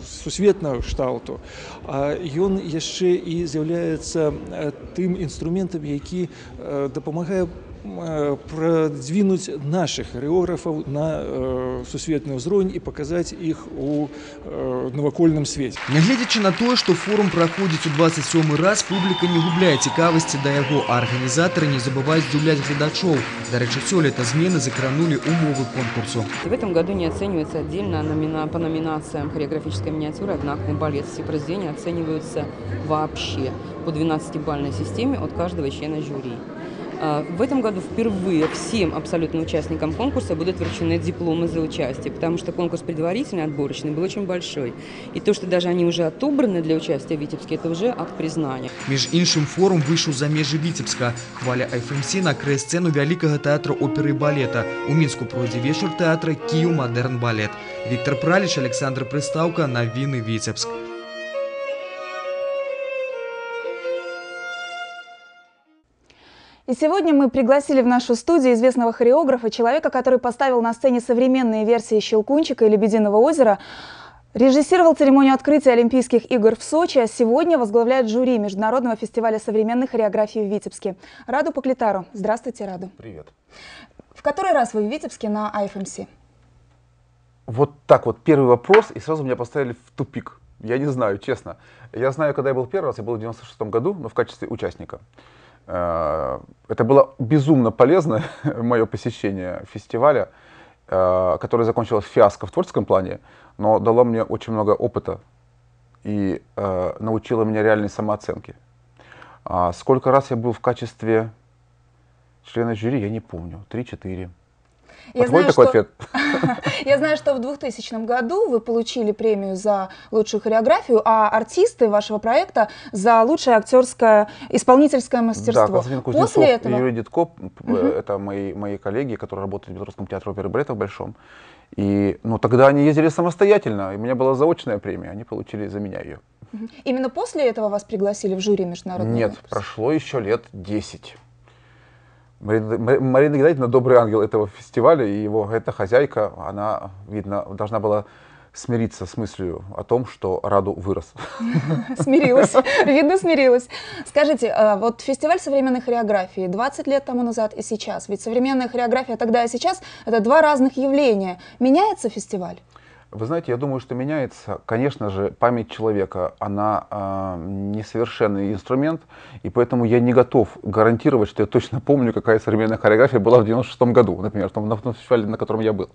сусветнага кшталту, а ён яшчэ і з'яўляецца тым інструментам, які дапамагае продвинуть наших хореографов на сусветны ўзровень и показать их у навакольным свете. Нягледзячы на то, что форум проходит у 27 раз, публика не губляе цікавасці да яго, а организаторы не забывают здзіўляць гледачоў. Дарэчы, сёлета змены закранули умовы конкурсу. В этом году не оценивается отдельно по номинациям хореографическая миниатюра, однако балет, все произведения оцениваются вообще по 12-бальной системе от каждого члена жюри. В этом году впервые всем абсолютно участникам конкурса будут вручены дипломы за участие, потому что конкурс предварительный, отборочный, был очень большой. И то, что даже они уже отобраны для участия в Витебске, это уже акт признания. Між іншым, форум выйшаў за межы Витебска. Хваля АФМС накрые сцену Вялікага тэатра оперы и балета. У Мінску пройдзе вечар тэатра Киев Модерн Балет. Виктор Праліч, Александр Прыстаўка, Навіны Витебск. И сегодня мы пригласили в нашу студию известного хореографа, человека, который поставил на сцене современные версии «Щелкунчика» и «Лебединого озера», режиссировал церемонию открытия Олимпийских игр в Сочи, а сегодня возглавляет жюри Международного фестиваля современной хореографии в Витебске. Раду Поклитару. Здравствуйте, Раду. Привет. В который раз вы в Витебске на АФМС? Вот так вот, первый вопрос, и сразу меня поставили в тупик. Я не знаю, честно. Я знаю, когда я был первый раз, я был в 96 году, но в качестве участника. Это было безумно полезно, мое посещение фестиваля, которое закончилось фиаско в творческом плане, но дало мне очень много опыта и научило меня реальной самооценке. Сколько раз я был в качестве члена жюри, я не помню. 3-4. Я знаю, такой ответ? Я знаю, что в 2000 году вы получили премию за лучшую хореографию, а артисты вашего проекта за лучшее актерское исполнительское мастерство. Да, Константин Кузнецов После этого... и Юрий Дедко, это мои коллеги, которые работают в Белорусском театре оперы и балета в Большом. И тогда они ездили самостоятельно, и у меня была заочная премия, они получили за меня ее. Именно после этого вас пригласили в жюри международного Нет, конкурса? прошло еще лет 10. Марина Геннадьевна добрый ангел этого фестиваля, и эта хозяйка, она, видно, должна была смириться с мыслью о том, что Раду вырос. Смирилась, видно, смирилась. Скажите, вот фестиваль современной хореографии 20 лет тому назад и сейчас, ведь современная хореография тогда и сейчас — это два разных явления. Меняется фестиваль? Вы знаете, я думаю, что меняется. Конечно же, память человека, она несовершенный инструмент, и поэтому я не готов гарантировать, что я точно помню, какая современная хореография была в 96 году, например, на том фестивале, на котором я был.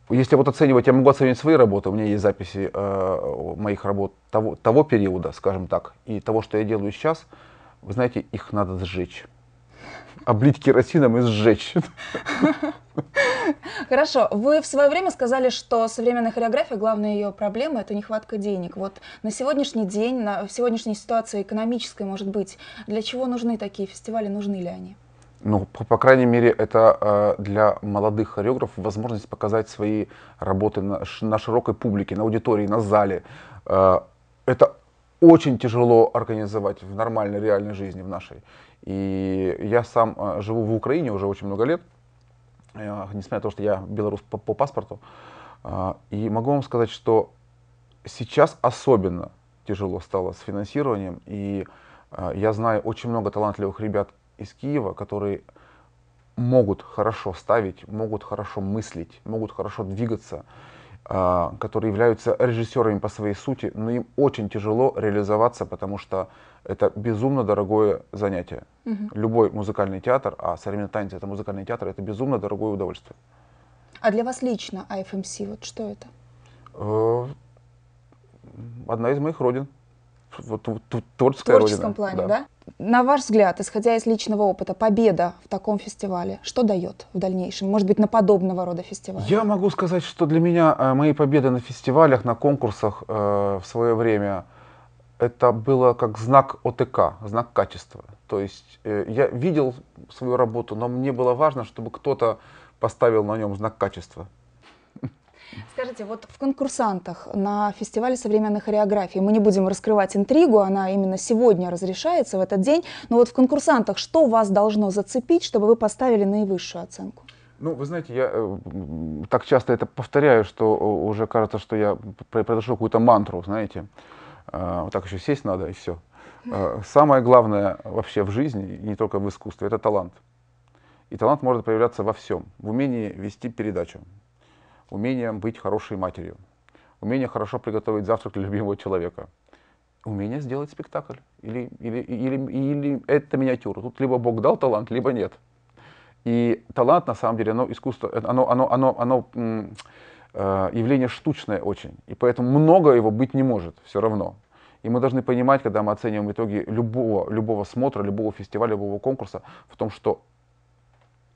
Если вот оценивать, я могу оценивать свои работы, у меня есть записи моих работ того периода, скажем так, и того, что я делаю сейчас, вы знаете, их надо сжечь. Облить керосином и сжечь. Хорошо. Вы в свое время сказали, что современная хореография, главная ее проблема — это нехватка денег. Вот на сегодняшний день, в сегодняшней ситуации экономической, может быть, для чего нужны такие фестивали, нужны ли они? По крайней мере, это для молодых хореографов возможность показать свои работы на широкой публике, на аудитории, на зале. Это очень тяжело организовать в нормальной, реальной жизни, в нашей. И я сам живу в Украине уже очень много лет, несмотря на то, что я белорус по паспорту. И могу вам сказать, что сейчас особенно тяжело стало с финансированием. И я знаю очень много талантливых ребят из Киева, которые могут хорошо ставить, могут хорошо мыслить, могут хорошо двигаться, которые являются режиссерами по своей сути, но им очень тяжело реализоваться, потому что это безумно дорогое занятие. Любой музыкальный театр, а современный танец — это музыкальный театр, это безумно дорогое удовольствие. А для вас лично IFMC, вот что это? Одна из моих родин. Творческая в творческом плане, да? На ваш взгляд, исходя из личного опыта, победа в таком фестивале что дает в дальнейшем? Может быть, на подобного рода фестивале? Я могу сказать, что для меня мои победы на фестивалях, на конкурсах в свое время, это было как знак ОТК, знак качества. То есть я видел свою работу, но мне было важно, чтобы кто-то поставил на нем знак качества. Скажите, вот в конкурсантах на фестивале современной хореографии, мы не будем раскрывать интригу, она именно сегодня разрешается, в этот день, но вот в конкурсантах что вас должно зацепить, чтобы вы поставили наивысшую оценку? Вы знаете, я так часто это повторяю, что уже кажется, что я произношу какую-то мантру, знаете. Вот так еще сесть надо, и все. Самое главное вообще в жизни, и не только в искусстве, это талант. И талант может проявляться во всем. В умении вести передачу, умение быть хорошей матерью, умение хорошо приготовить завтрак для любимого человека, умение сделать спектакль или это миниатюра. Тут либо Бог дал талант, либо нет. И талант, на самом деле, искусство, оно явление штучное очень, и поэтому много его быть не может все равно. И мы должны понимать, когда мы оцениваем итоги любого смотра, любого фестиваля, любого конкурса, в том, что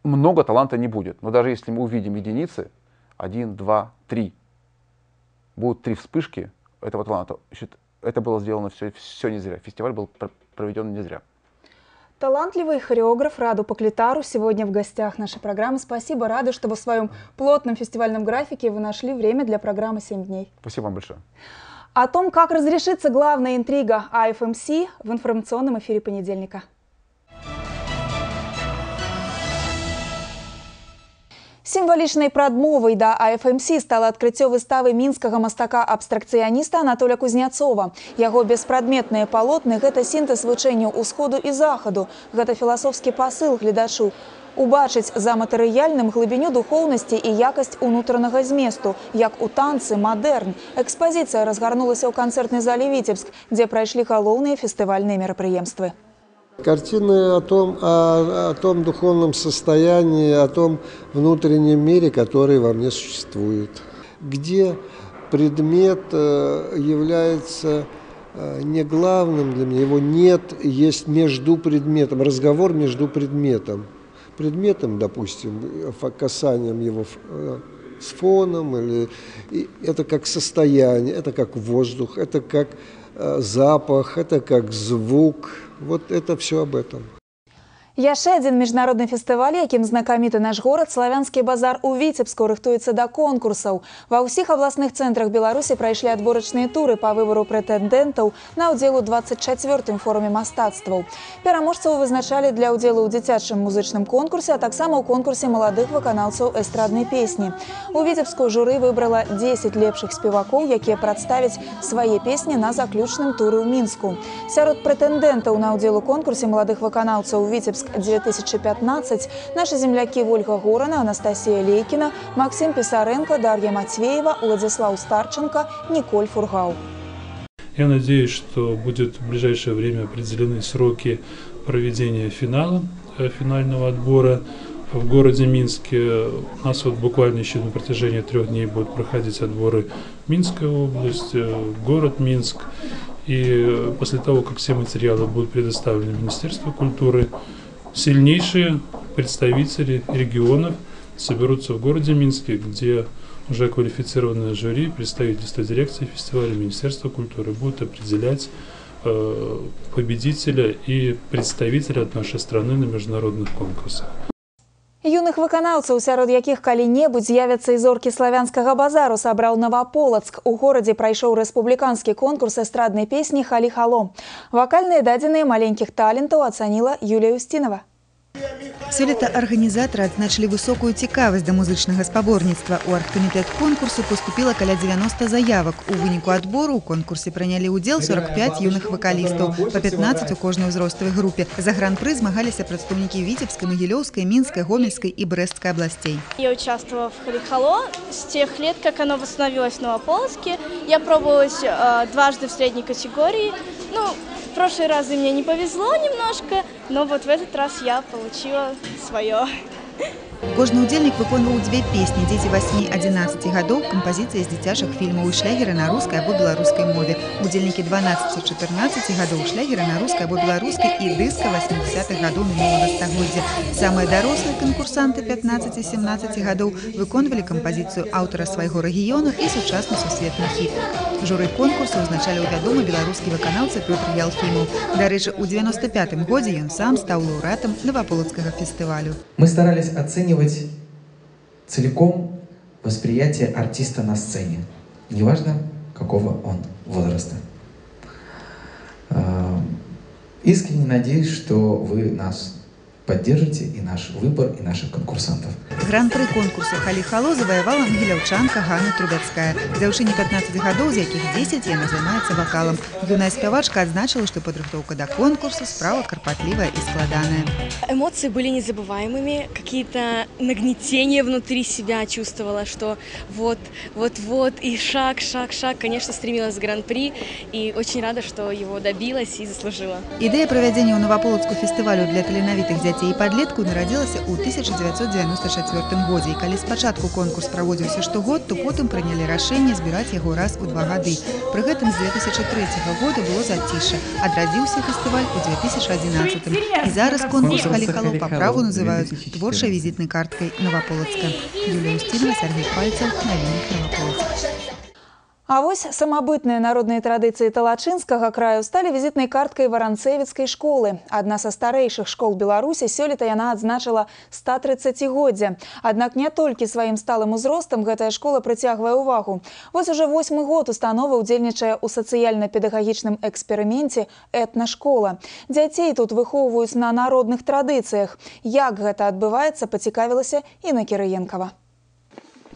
много таланта не будет. Но даже если мы увидим единицы, 1, 2, 3, будут 3 вспышки этого таланта, значит, это было сделано все не зря. Фестиваль был проведен не зря. Талантливый хореограф Раду Поклитару сегодня в гостях нашей программы. Спасибо, Раду, что в своем плотном фестивальном графике вы нашли время для программы «7 дней». Спасибо вам большое. О том, как разрешится главная интрига IFMC в информационном эфире понедельника. Сімвалічнай прадмовай да IFMC стала адкрыццё выставы мінскага мастака-абстракцыяніста Анатоля Кузняцова. Яго беспрадметныя палотны – гэта сінтэз вучэнняў усходу і захаду. Гэта філасофскі пасыл гледачу. Убачыць за матэрыяльным глыбіню духоўнасці і якасць унутранага зместу, як у танцы мадэрн. Экспазіцыя разгарнулася ў канцэртнай зале «Віцебск», дзе прайшлі галоўныя фестывальныя мерапрыемствы. Картины о том духовном состоянии, о том внутреннем мире, который во мне существует. Где предмет является не главным для меня, его нет, есть между предметом, разговор между предметом. предметом, допустим, касанием его с фоном, или это как состояние, это как воздух, это как запах, это как звук. Вот это все об этом. Яшчэ адзін міжнародны фестываль, якім знакаміты наш горад, славянскі базар у Віцебску, рыхтуецца да конкурсаў. Ва ўсіх абласных цэнтрах Беларусі прайшлі адборачныя туры па выбару прэтэндэнтаў на ўдзел у 24-м форуме мастацтваў. Пераможцаў вызначалі для ўдзелу ў дзіцячым музычным конкурсе, а таксама ў конкурсе маладых выканаўцаў эстраднай песні. У Віцебску журы выбрала 10 лепшых спевакоў, якія прадставяць свае песні на заключным туры ў Мінску. Сярод прэтэндэнтаў на ўдзел у конкурсе маладых выканаўцаў Віцебск 2015 наши земляки Ольга Горана, Анастасия Лейкина, Максим Писаренко, Дарья Матвеева, Владислав Старченко, Николь Фургау. Я надеюсь, что будет в ближайшее время определены сроки проведения финала, финального отбора в городе Минске. У нас вот буквально еще на протяжении 3 дней будут проходить отборы Минская область, город Минск. И после того, как все материалы будут предоставлены Министерству культуры, сильнейшие представители регионов соберутся в городе Минске, где уже квалифицированное жюри, представительство дирекции фестиваля, Министерства культуры будут определять победителя и представителя от нашей страны на международных конкурсах. Юных выканаўцаў, сярод якіх калі-небудзь з'явяцца і зоркі славянскага базару, сабраў Новополоцк. У горадзе прайшоў рэспубліканскі конкурс эстраднай песні «Халі-хало». Вакальныя дадзеныя маленькіх талентаў ацаніла Юлія Устинова. Сёлета арганізатары адзначылі высокую цікавасць да музычнага спаборніцтва. У аргкамітэт конкурсу поступіла каля 90 заявак. У выніку адбору ў конкурсе прынялі ўдзел 45 юных вакалістаў, па 15 у кожнай узроставай групе. За гран-пры змагаліся прадстаўнікі Віцебскай, Магілёўскай, Мінскай, Гомельскай и Брестской областей. Я участвовала в «Халі-хало» с тех лет, как оно восстановилось в Новополоцке. Я пробовалась дважды в средней категории. В прошлые разы мне не повезло немножко, но вот в этот раз я получила свое. Кожны удзельнік выконваў 2 песні «Дзеці 8-11 гадоў», кампазіцыі з дзіцячых фільмаў і шлягеры на рускай або беларускай мове. Удзельнікі 12-14 гадоў шлягеры на рускай або беларускай і дыска 80-х гадоў мінулага стагоддзя. Самыя дарослыя канкурсанты 15-17 гадоў выконвалі кампазіцыю аўтара свайго рэгіёну і сучасны сусветны хіт. Журы конкурсу ўзначалі вядомы беларускі выканаўца Пётр Ялфімаў. Дарэчы, у 95-м годзе ён сам стаў лаўрэатам Новополоцкага фестывалю. Мы старались оценивать целиком восприятие артиста на сцене, неважно какого он возраста. Искренне надеюсь, что вы нас поддержите и наш выбор, и наших конкурсантов. Гран-пры конкурсу «Халі-хало» заваявала магіляўчанка Ганна Трубецкая. Дзяўчыне 15 гадоў, з якіх 10 яна займаецца вакалам. Юная спявачка адзначила, что подготовка до конкурса справа карпатливая и складаная. Эмоции были незабываемыми, какие-то нагнетения внутри себя чувствовала, что вот, и шаг, конечно, стремилась к гран-при, и очень рада, что его добилась и заслужила. Идея проведения у Новополоцку фестивалю для таленавітых дзяцей і падлеткаў нарадзілася ў 1994 годзе. І калі спачатку конкурс праводзіўся штогод, то потым прынялі рашэнне збіраць яго раз у 2 гады. Пры гэтым з 2003 года было зацішша. Адрадзіўся фестываль у 2011. І зараз конкурс «Халі-хало» па праву называюць творчай візітнай карткай Новополоцка. Юлія Устинова, Сергей Пальцев, Новинок Новополоцк. А вось самабытныя народныя традыцыі Талачынскага краю сталі візітнай карткай Варанцэвіцкай школы. Адна са старэйшых школ Беларусі, сёлета яна адзначыла 130-годдзе. Аднак не толькі сваім сталым узростам гэтая школа прыцягвае ўвагу. Вось уже 8-й год установа ўдзельнічае ў сацыяльна-педагагічным эксперыменце «Этнашкола». Дзяцей тут выхоўваюць на народных традыцыях. Як гэта адбываецца, пацікавілася Інна Кірыенкава.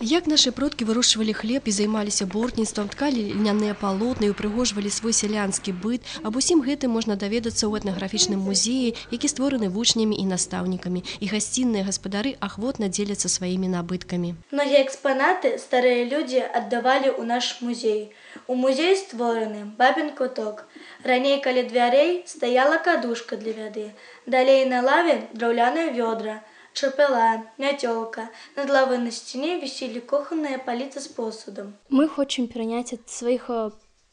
Як наши продкі вырошчвалі хлеб і займаліся бортніцтвам, ткалі льняныя палотны і упрыгожвалі свой сялянскі быт, аб усім гэтым можна даведацца ў этнаграфічным музеі, які створаны вучнямі і настаўнікамі. І гасцінныя гаспадары ахвотна дзеляцца сваімі набыткамі. Многія экспанаты старыя людзі аддавалі ў наш музей. У музеі створаны бабін куток. Раней каля дзвярэй стаяла кадушка для вяды. Далей на лаве драўляныя вёдра. Чапела, мятёлка. Над лавой на стене висели кухонные полицы с посудом. Мы хотим перенять от своих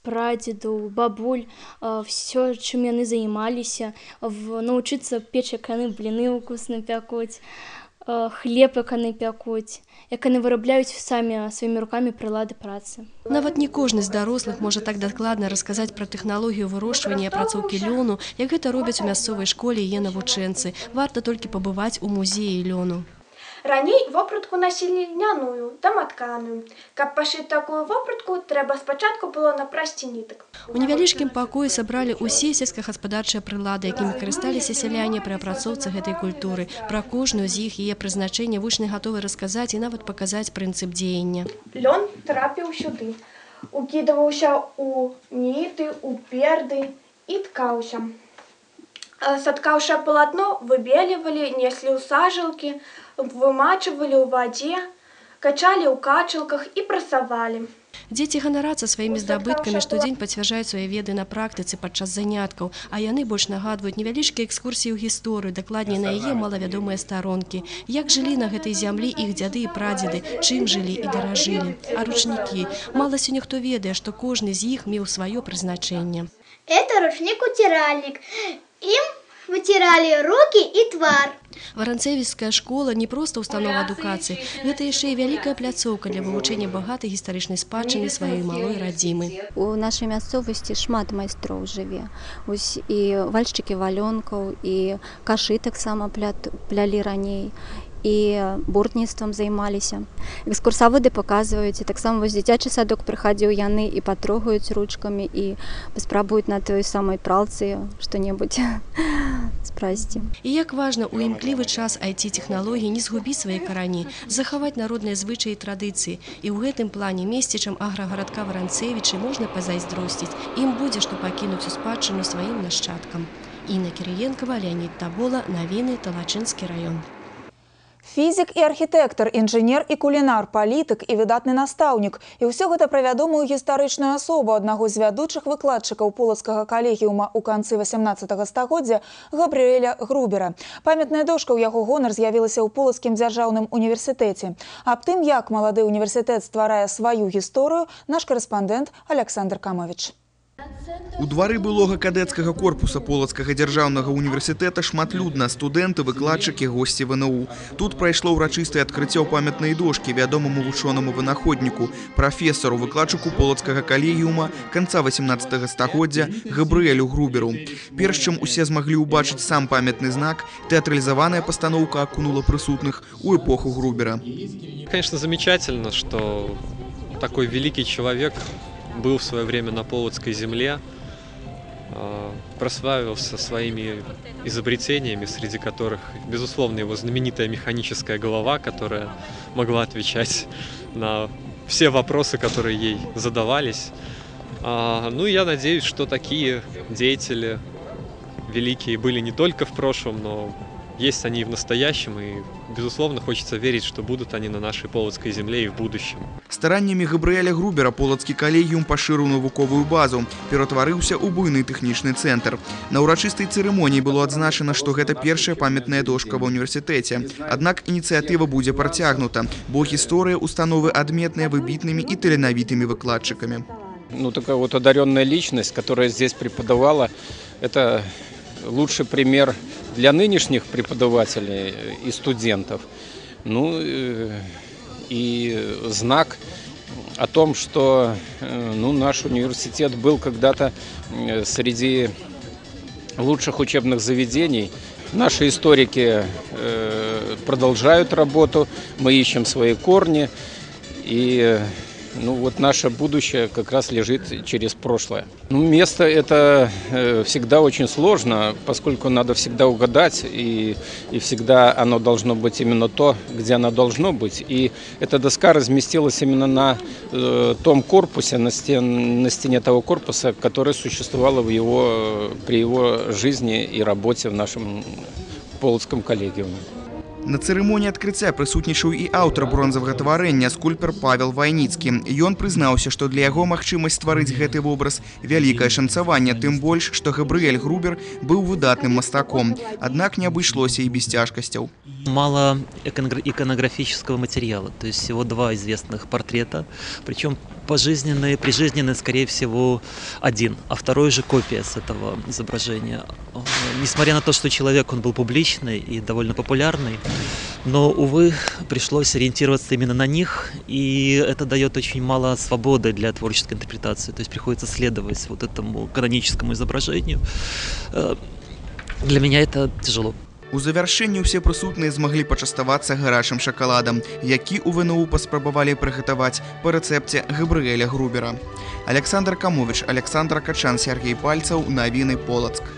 прадзедаў, бабуль, все, чым яны займаліся, навучыцца печь, як яны бліны ўкусна пякуць, хлеб, як яны пякуць, як яны вырабляюць самі сваімі рукамі прылады працы. Нават не кожны з дарослых можа так дакладна расказаць пра тэхналогію вырошчвання і апрацоўкі лёну, як гэта робяць у мясцовай школе яе навучэнцы. Варта толькі пабываць у музеі лёну. Раней вопратку насілі льняную, даматканую. Каб пашыць такую вопратку, трэба спачатку было напрасці нітак. У невялічкім пакоі сабралі ўсе сельскагаспадарчыя прылады, якімі карысталіся сяляне пры апрацоўцы гэтай культуры. Пра кожную з іх яе прызначэнне вучні гатовы расказаць і нават паказаць прынцып дзеяння. Лён трапіў сюды, укідаваўся ў ніты, у перды і ткаўся. Саткаўшы палатно, выбелівалі, неслі ў сажалкі, вымачвалі ў вадзе, качалі ў качалках і прасавалі. Дзеці ганарацца сваімі здабыткамі, штодзень пацвярджаюць свае веды на практыцы падчас заняткаў, а яны больш нагадваюць невялічкія экскурсіі ў гісторыю, дакладней на яе малавядомыя старонкі. Як жылі на гэтай зямлі іх дзяды і прадзеды, чым жылі і даражылі. А ручнікі? Мала сёння хто ведае, што кожны з іх меў сваё прызначэнне. Это ручник-утиральник. Им вытирали руки и твар. Варанцэвіцкая школа не проста установа адукацыі, гэта яшчэ і вялікая пляцоўка для вывучэння багатай гістарычнай спадчыны сваёй малой радзімы. У нашай мясцовасці шмат майстроў жыве. І вальшчыкі валёнкаў, і кашы таксама плялі раней. І буртніцтвам займаліся. Экскурсаводы паказваюць, і таксама вось дзіцячы садок прыхадзіў яны і патрогаюць ручкамі, і паспрабуюць на той самай пралцы што-небудзь спрасці. І як важна ў імклівы час IT-тэхналогій не згубіць свае карані, захаваць народныя звычаі і традыцыі. І ў гэтым плане месцічам аграгарадка Варанцэвічы можна пазайздросціць. Ім будзе што пакінуць у спадчыну сваім нашчадкам. Інна Кірыенкава, Леонід Табола, навіны, Талачынскі раён. Фізік і архітэктар, інжынер і кулінар, палітык і выдатны настаўнік. І ўсё гэта пра вядомую гістарычную асобу аднаго з вядучых выкладчыкаў полацкага калегіума ў канцы 18 стагоддзя Габрыэля Грубера. Памятная дошка ў яго гонар з'явілася ў Полацкім дзяржаўным універсітэце. Аб тым, як малады універсітэт стварае сваю гісторыю, наш карэспандэнт Александр Камович. У двары былога кадэцкага корпуса Полацкага дзяржаўнага універсітэта шматлюдна, студэнты, выкладчыкі, госці ВНУ. Тут прайшло ўрачыстае адкрыццё памятнай дошкі вядомаму вучонаму вынаходніку, прафесару, выкладчыку Полацкага калегіума канца 18 стагоддзя Габрыэлю Груберу. Перш чым усе змаглі ўбачыць сам памятны знак, тэатралізаваная пастаноўка акунула прысутных у эпоху Грубера. Конечно, замечательно, что такой великий человек был в свое время на Полоцкой земле, прославился своими изобретениями, среди которых, безусловно, его знаменитая механическая голова, которая могла отвечать на все вопросы, которые ей задавались. Ну и я надеюсь, что такие деятели великие были не только в прошлом, но есть они и в настоящем, и, безусловно, хочется верить, что будут они на нашей Полацкой земле и в будущем. Стараннями Габрыэля Грубера Полацкі калегіум пашырыў навуковую базу, ператварыўся ў буйны тэхнічны цэнтр. На ўрачыстай цырымоніі было адзначана, што гэта першая памятная дошка ва ўніверсітэце. Аднак ініцыятыва будзе працягнута, бо гісторыя установы адметная выбітнымі і таленавітымі выкладчыкамі. Ну, такая вот одаренная личность, которая здесь преподавала, это лучший пример для нынешних преподавателей и студентов. Ну и знак о том, что наш университет был когда-то среди лучших учебных заведений. Наши историки продолжают работу, мы ищем свои корни, и наше будущее как раз лежит через прошлое. Место это всегда очень сложно, поскольку надо всегда угадать, и всегда оно должно быть именно то, где оно должно быть. И эта доска разместилась именно на том корпусе, на стене того корпуса, который существовал при его жизни и работе в нашем Полацком коллегиуме. На цырымоніі адкрыцця прысутнічаў і аўтар бронзавага тварэння, скульптор Павел Вайніцкі. Ён прызнаўся, што для яго магчымасць стварыць гэты вобраз вялікае шанцаванне, тым больш, што Габрыэль Грубер быў выдатным мастаком. Аднак не абышлося і без цяжкасцяў. Мало иконографического материала, то есть всего 2 известных портрета, причем пожизненный, прижизненный, скорее всего, один, а второй же копия с этого изображения. Несмотря на то, что человек, он был публичный и довольно популярный, но, увы, пришлось ориентироваться именно на них, и это дает очень мало свободы для творческой интерпретации, то есть приходится следовать вот этому каноническому изображению. Для меня это тяжело. У завяршэнні ўсе прысутныя змаглі пачаставацца гарачым шакаладам, які ў ВНУ паспрабавалі прыгатаваць па рэцэпце Габрыэля Грубера. Александр Камович, Александр Качан, Сергей Пальцаў, навіны Полацк.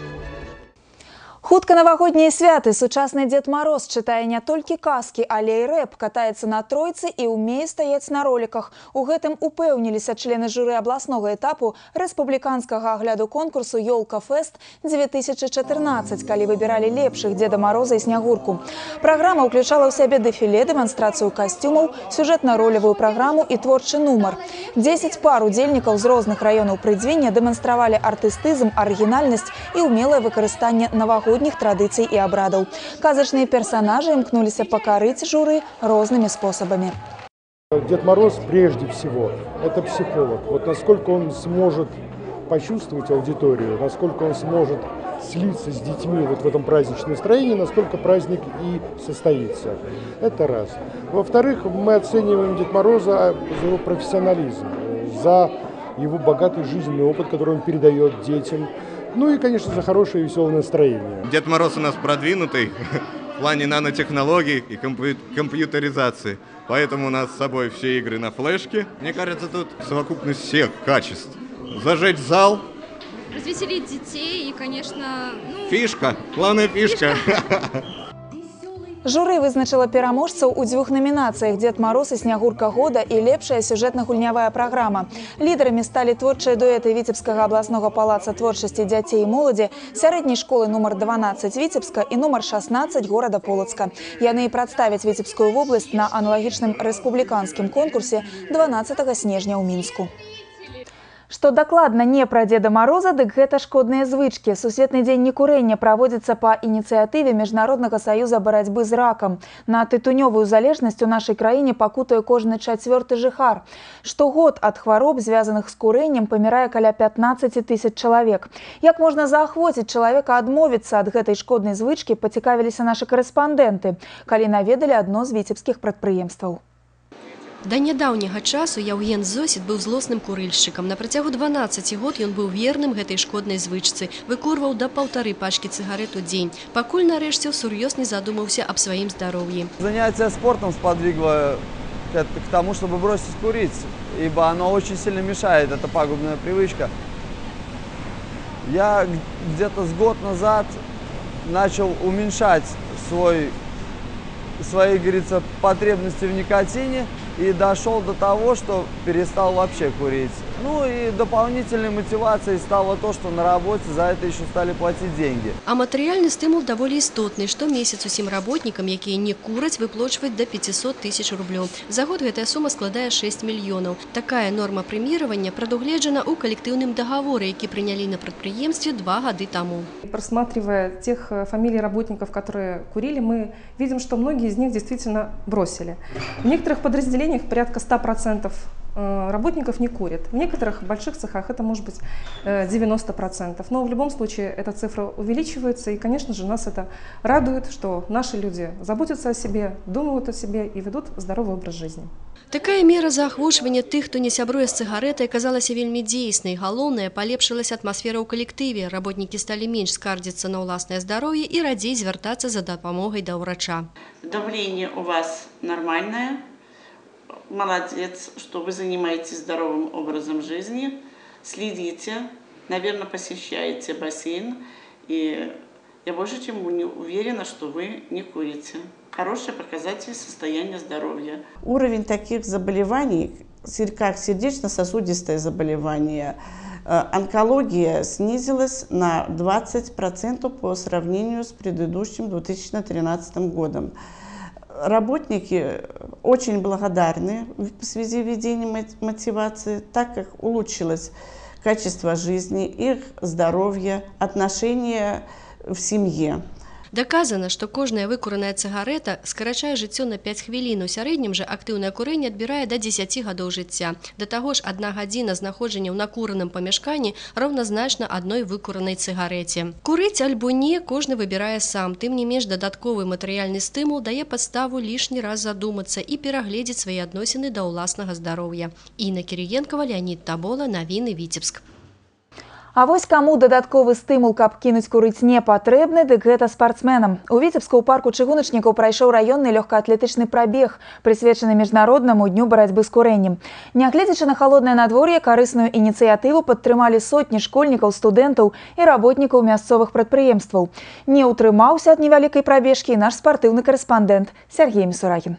Хутка навагоднія святы. Сучасны Дед Мороз чытае не толькі казкі, але і рэп, катаецца на тройцы і ўмее стаяць на роліках. У гэтым упэўніліся члены журы абласнога этапу рэспубліканскага агляду конкурсу «Ёлка-фэст-2014», калі выбіралі лепшых Деда Мороза і Снягурку. Праграма ўключала ў сябе дэфіле, дэманстрацыю касцюмаў, сюжэтна-ролевую праграму і творчы нумар. 10 пар удзельнікаў з розных раёнаў прыдзення дэманстравалі артыстызм, арыгінальнасць і ўмелае выкарыстанне навагодніх традиций и обрядов. Казачные персонажи имкнулись покорить жюри разными способами. Дед Мороз прежде всего это психолог. Вот насколько он сможет почувствовать аудиторию, насколько он сможет слиться с детьми вот в этом праздничном настроении, настолько праздник и состоится. Это раз. Во-вторых, мы оцениваем Дед Мороза за его профессионализм, за его богатый жизненный опыт, который он передает детям. Ну и, конечно, за хорошее и веселое настроение. Дед Мороз у нас продвинутый в плане нанотехнологий и компьютеризации. Поэтому у нас с собой все игры на флешке. Мне кажется, тут совокупность всех качеств. Зажечь зал. Развеселить детей и, конечно... Фишка. Главная фишка. Журы вызначила пераможцаў у 2 номинациях «Дед Мороз» и «Снягурка года» и лепшая сюжетна-гульнявая программа. Лидерами стали творчыя дуэты Витебскага областного палаца творчасці дзяцей и моладзі, сярэдняй школы номер 12 Витебска и номер 16 города Полацка. Яны и представят Витебскую область на аналогичном республиканском конкурсе 12 снежня ў Мінску. Што дакладна не пра Деда Мороза, дык гэта шкодныя звычкі. Сусветны дзень некурэння праводзіцца па ініцыятыве Міжнароднага саюза барацьбы з ракам. На тытунёвую залежнасць у нашай краіне пакутуе кожны 4-ты жыхар. Штогод ад хвароб, звязаных з курэннем, памірае каля 15 тысяч чалавек. Як можна заахвоціць чалавека адмовіцца ад гэтай шкоднай звычкі, пацікавіліся нашы карэспандэнты, калі наведалі адно з віцебскіх прадпрыемстваў. Да нядаўняга часу Яўген Зосід быў злосным курыльшчыкам. На працягу 12 год ён быў верным гэтай шкоднай звычцы, выкурваў да 1,5 пачкі цыгарэт у дзень, пакуль нарэшце ўсур'ёз не задумаўся аб сваім здароўі. Занятие спортом сподвигло к тому, чтобы бросить курить, ибо оно очень сильно мешает, это пагубная привычка. Я где-то с год назад начал уменьшать свои, говорится, потребности в никотине и дошел до того, что перестал вообще курить. Ну и дополнительной мотивацией стало то, что на работе за это еще стали платить деньги. А матэрыяльны стымул даволі істотны. Штомесяц усім работнікам, якія не кураць, выплачваць до 500 тысяч рублёў. За год гэтая сума складае 6 мільёнаў. Такая норма прэміравання прадугледжана ў калектыўным дагаворы, які прынялі на прадпрыемстве 2 гады таму. Просматривая тех фамилий работников, которые курили, мы видим, что многие из них действительно бросили. В некоторых подразделениях порядка 100% работников не курят. В некоторых больших цехах это может быть 90%. Но в любом случае эта цифра увеличивается. И, конечно же, нас это радует, что наши люди заботятся о себе, думают о себе и ведут здоровый образ жизни. Такая мера заахвочвання тых, хто не сябруе з цыгарэтай, аказалася вельмі дзейснай. Галоўнае, палепшылася атмасфера ў калектыве. Работнікі сталі менш скардзіцца на ўласнае здароўе і радзей звяртацца за дапамогай да ўрача. Давление у вас нормальное. Молодец, что вы занимаетесь здоровым образом жизни. Следите, наверное, посещаете бассейн. И я больше чем уверена, что вы не курите. Хороший показатель состояния здоровья. Уровень таких заболеваний, как сердечно-сосудистые заболевания, онкология снизилась на 20% по сравнению с предыдущим 2013 годом. Работники очень благодарны в связи с введением мотивации, так как улучшилось качество жизни, их здоровье, отношения в семье. Даказана, што кожная выкураная цыгарэта скарачае жыццё на 5 хвілін. У сярэднім жа актыўнае курэнне адбірае да 10 гадоў жыцця. Да таго ж 1 гадзіна знаходжання ў накураным памяшканні раўназначна адной выкуранай цыгарэце. Курыць альбо не кожны выбірае сам. Тым не менш дадатковы матэрыяльны стымул дае падставу лішні раз задумацца і перагледзець свае адносіны да ўласнага здароўя. Інна Кірыенкава, Леонід Табола, навіны Віцебск. А вось каму дадатковы стымул, каб кінуць курыць не патрэбны, дык гэта спартсменам. У Віцебску ў парку чыгуначнікаў прайшоў раённы лёгкаатлетычны прабег, прысвечаны міжнароднаму дню барацьбы з курэннем. Нягледзячы на халоднае надвор'е, карысную ініцыятыву падтрымалі сотні школьнікаў, студэнтаў і работнікаў мясцовых прадпрыемстваў. Не ўтрымаўся ад невялікай прабежкі наш спартыўны карэспандэнт Сергей Мисурагін.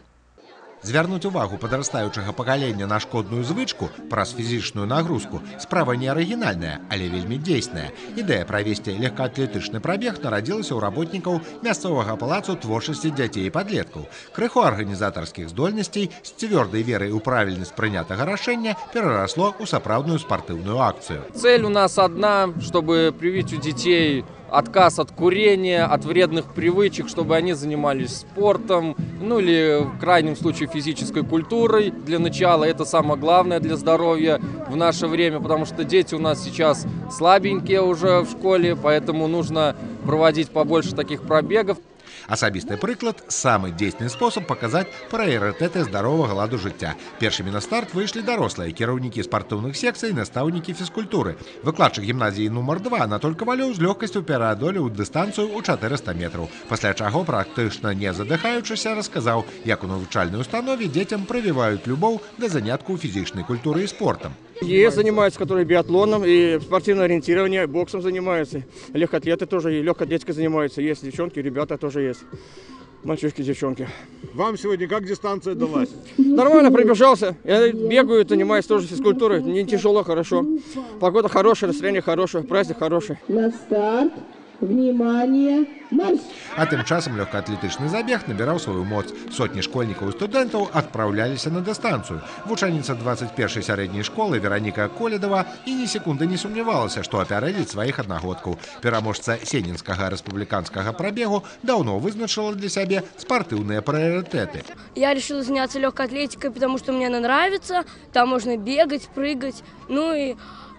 Звярнуць увагу падрастаючага пакалення на шкодную звычку праз фізічную нагрузку справа не арыгінальная, але вельмі дзейсная. Ідэя правесці легкаатлетычны прабег нарадзілася ў работнікаў мясцовага палацу творчасці дзяцей і падлеткаў. Крыху арганізатарскіх здольнасцей з цвёрдай верай у правільнасць прынятага рашэння перарасло ў сапраўдную спартыўную акцыю. Цель у нас одна, чтобы привить у детей отказ от курения, от вредных привычек, чтобы они занимались спортом, ну или в крайнем случае физической культурой. Для начала это самое главное для здоровья в наше время, потому что дети у нас сейчас слабенькие уже в школе, поэтому нужно проводить побольше таких пробегов. Асабісты прыклад – самы дзейсны спосаб паказаць прыярытэты здаровага ладу жыцця. Першымі на старт выйшлі дарослыя, кіраўнікі спартыўных секцый, настаўнікі фізкультуры. Выкладчык гімназіі нумар 2 Анатоль Ковалёў з лёгкасцю пераадолеў дыстанцыю ў 400 метраў. Пасля чаго, практычна не задыхаючыся, расказаў, як у навучальнай установе дзецям прывіваюць любоў да заняткаў фізічнай культуры і спортам. Есть занимаются, которые биатлоном и спортивное ориентирование, боксом занимаются. Легкоатлеты тоже и легкоатлетикой занимаются. Есть девчонки, ребята тоже есть. Мальчишки, девчонки. Вам сегодня как дистанция далась? Нормально пробежался. Я бегаю, занимаюсь тоже физкультурой. Не тяжело, хорошо. Погода хорошая, настроение хорошее, праздник хороший. На старт. Внимание, марш! А тым часам лёгкаатлетычны забег набіраў сваю моц. Сотні школьнікаў і студэнтаў адпраўляліся на дыстанцыю. Вучаніца 21-й сярэдняй школы Вераніка Коледова і ні секунды не сумнявалася, што апярэдзіць сваіх аднагодкаў. Пераможца Сенінскага рэспубліканскага прабегу даўно вызначыла для сябе спартыўныя прыярытэты. Я решила заняться легкой атлетикой, потому что мне она нравится. Там можно бегать, прыгать.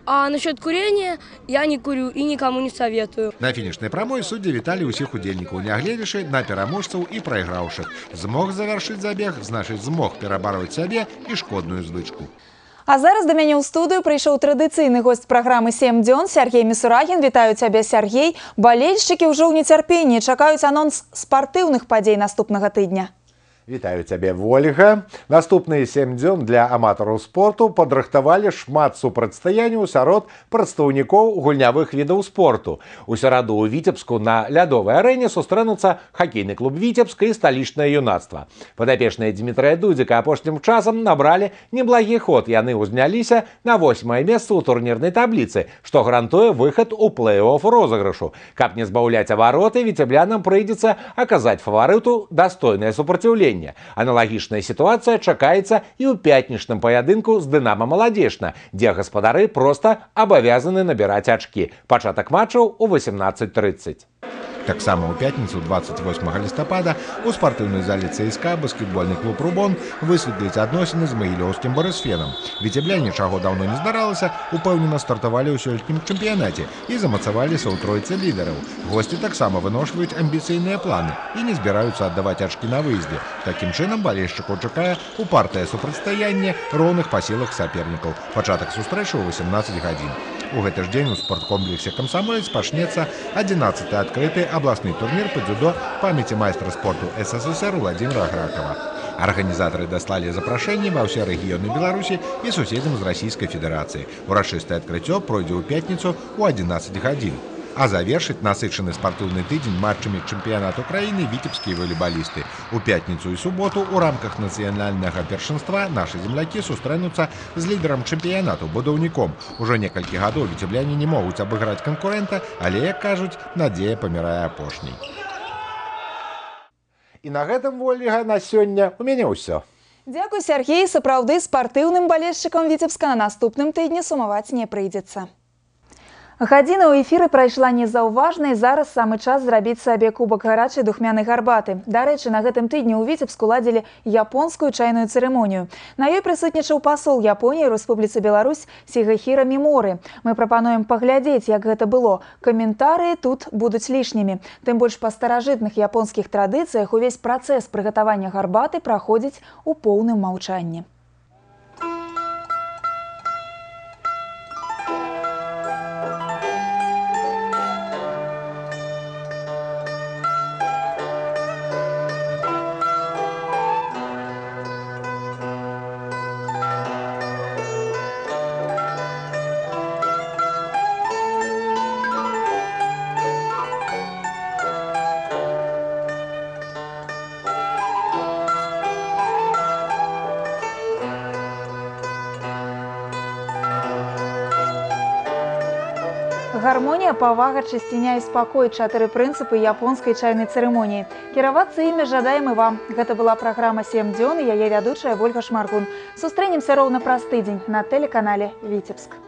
А насчет курения я не курю и никому не советую. На фінішнай прамой суддзі віталі ўсіх удзельнікаў, нягледзячы на пераможцаў і прайграўшых. Змог завяршыць забег, значыць змог перабароць сябе і шкодную звычку. А зараз да мяне ў студыю прыйшоў традыцыйны госць праграмы «7 дзён» Сергей Мисурагін. Вітаю цябе, Сергей. Балельшчыкі ўжо ў нецярпенні чакаюць анонс спартыўных падзей наступнага тыдня. Вітаю цябе, Вольга. Наступныя 7 дзён для аматараў спорту падрыхтавалі шмат супрацьстаянняў сярод прадстаўнікоў гульнявых відаў спорту. У сераду ў Віцебску на лядовай арэне сустрэнуцца хакейны клуб «Віцебска» і сталічнае юнацтва. Падапечныя Дмітрыя Дудзіка апошнім часам набралі неблагі ход. Яны ўзняліся на 8-е месца ў турнірнай табліцы, што гарантуе выхад у плэй-офф розыгрышу. Каб не збаўляць абароты, віцеблянам прыйдзецца аказаць фаварыту дастойнае супраціўленне. Аналагічная сітуацыя чакаецца і ў пятнічным паядынку з «Дынама Маладзешна», дзе гаспадары проста абавязаны набіраць ачкі. Пачатак матчаў у 18:30. Таксама ў пятніцу 28 лістапада у спартыўнай зале ЦСКА баскетбольны клуб «Рубон» высветліць адносіны з магілёўскім «Барысфенам». Віцебляне, чаго даўно не здаралася, упэўнена стартавалі ў сёлетнім чэмпіянаце і замацаваліся ў тройцы лідараў. Госці таксама выношваюць амбіцыйныя планы і не збіраюцца аддаваць ачкі на выездзе. Такім чынам балельшчыкаў чакае упартае супрацьстаянне роўных па сілах сапернікаў. Пачатак сустрэчы ў 18 гадзін. У гэты ж дзень у спорткомплексе «Камсамолец» пачнецца 11-й адкрыты абласны турнір па дзюдо памяці майстра спорту СССР Владимира Гракова. Арганізатары даслалі запрашэнні ва ўсе рэгіёны Беларусі і суседзям з Расійскай Федэрацыі. Урачыстае адкрыццё пройдзе ў пятніцу ў 11 гадзін. А завершыць насычаны спартыўны тыдзень матчамі чэмпіянату краіны віцебскія волейбалісты. У пятніцу і суботу ў рамках нацыянальнага першынства нашы землякі сустрэнуцца з лідарам чэмпіянату будаўніком. Ужо некалькі гадоў віцебляне не могуць абыграць канкурэнта, але, як кажуць, надзея памірае апошняй. І на гэтым, Вольга, на сёння ў мяне ўсё. Дзякуй, Сергей. Сапраўды спартыўным балельшчыкам Віцебска на наступным тыдні сумаваць не прыйдзецца. Гадзіна ў эфіры прайшла незаўважна, і зараз самы час зрабіць сабе кубак гарачай духмянай гарбаты. Дарэчы, на гэтым тыдні ў Віцебску ладзілі японскую чайную цырымонію. На ёй прысутнічаў пасол Японіі ў Рэспубліцы Беларусь Сігахіра Міморы. Мы прапануем паглядзець, як гэта было. Каментарыі тут будуць лішнімі. Тым больш па старажытных японскіх традыцыях увесь працэс прыгатавання гарбаты праходзіць у поўным маўчанні. Гармонія, павага, чысціня і спакой – 4 прынцыпы японскай чайнай цырымоніі. Кіравацца імі жадаем і вам. Гэта была праграма «7 дзён» і яе вядучая Вольга Шмаргун. Сустрэнемся роўна праз тыдзень на тэлеканале «Віцебск».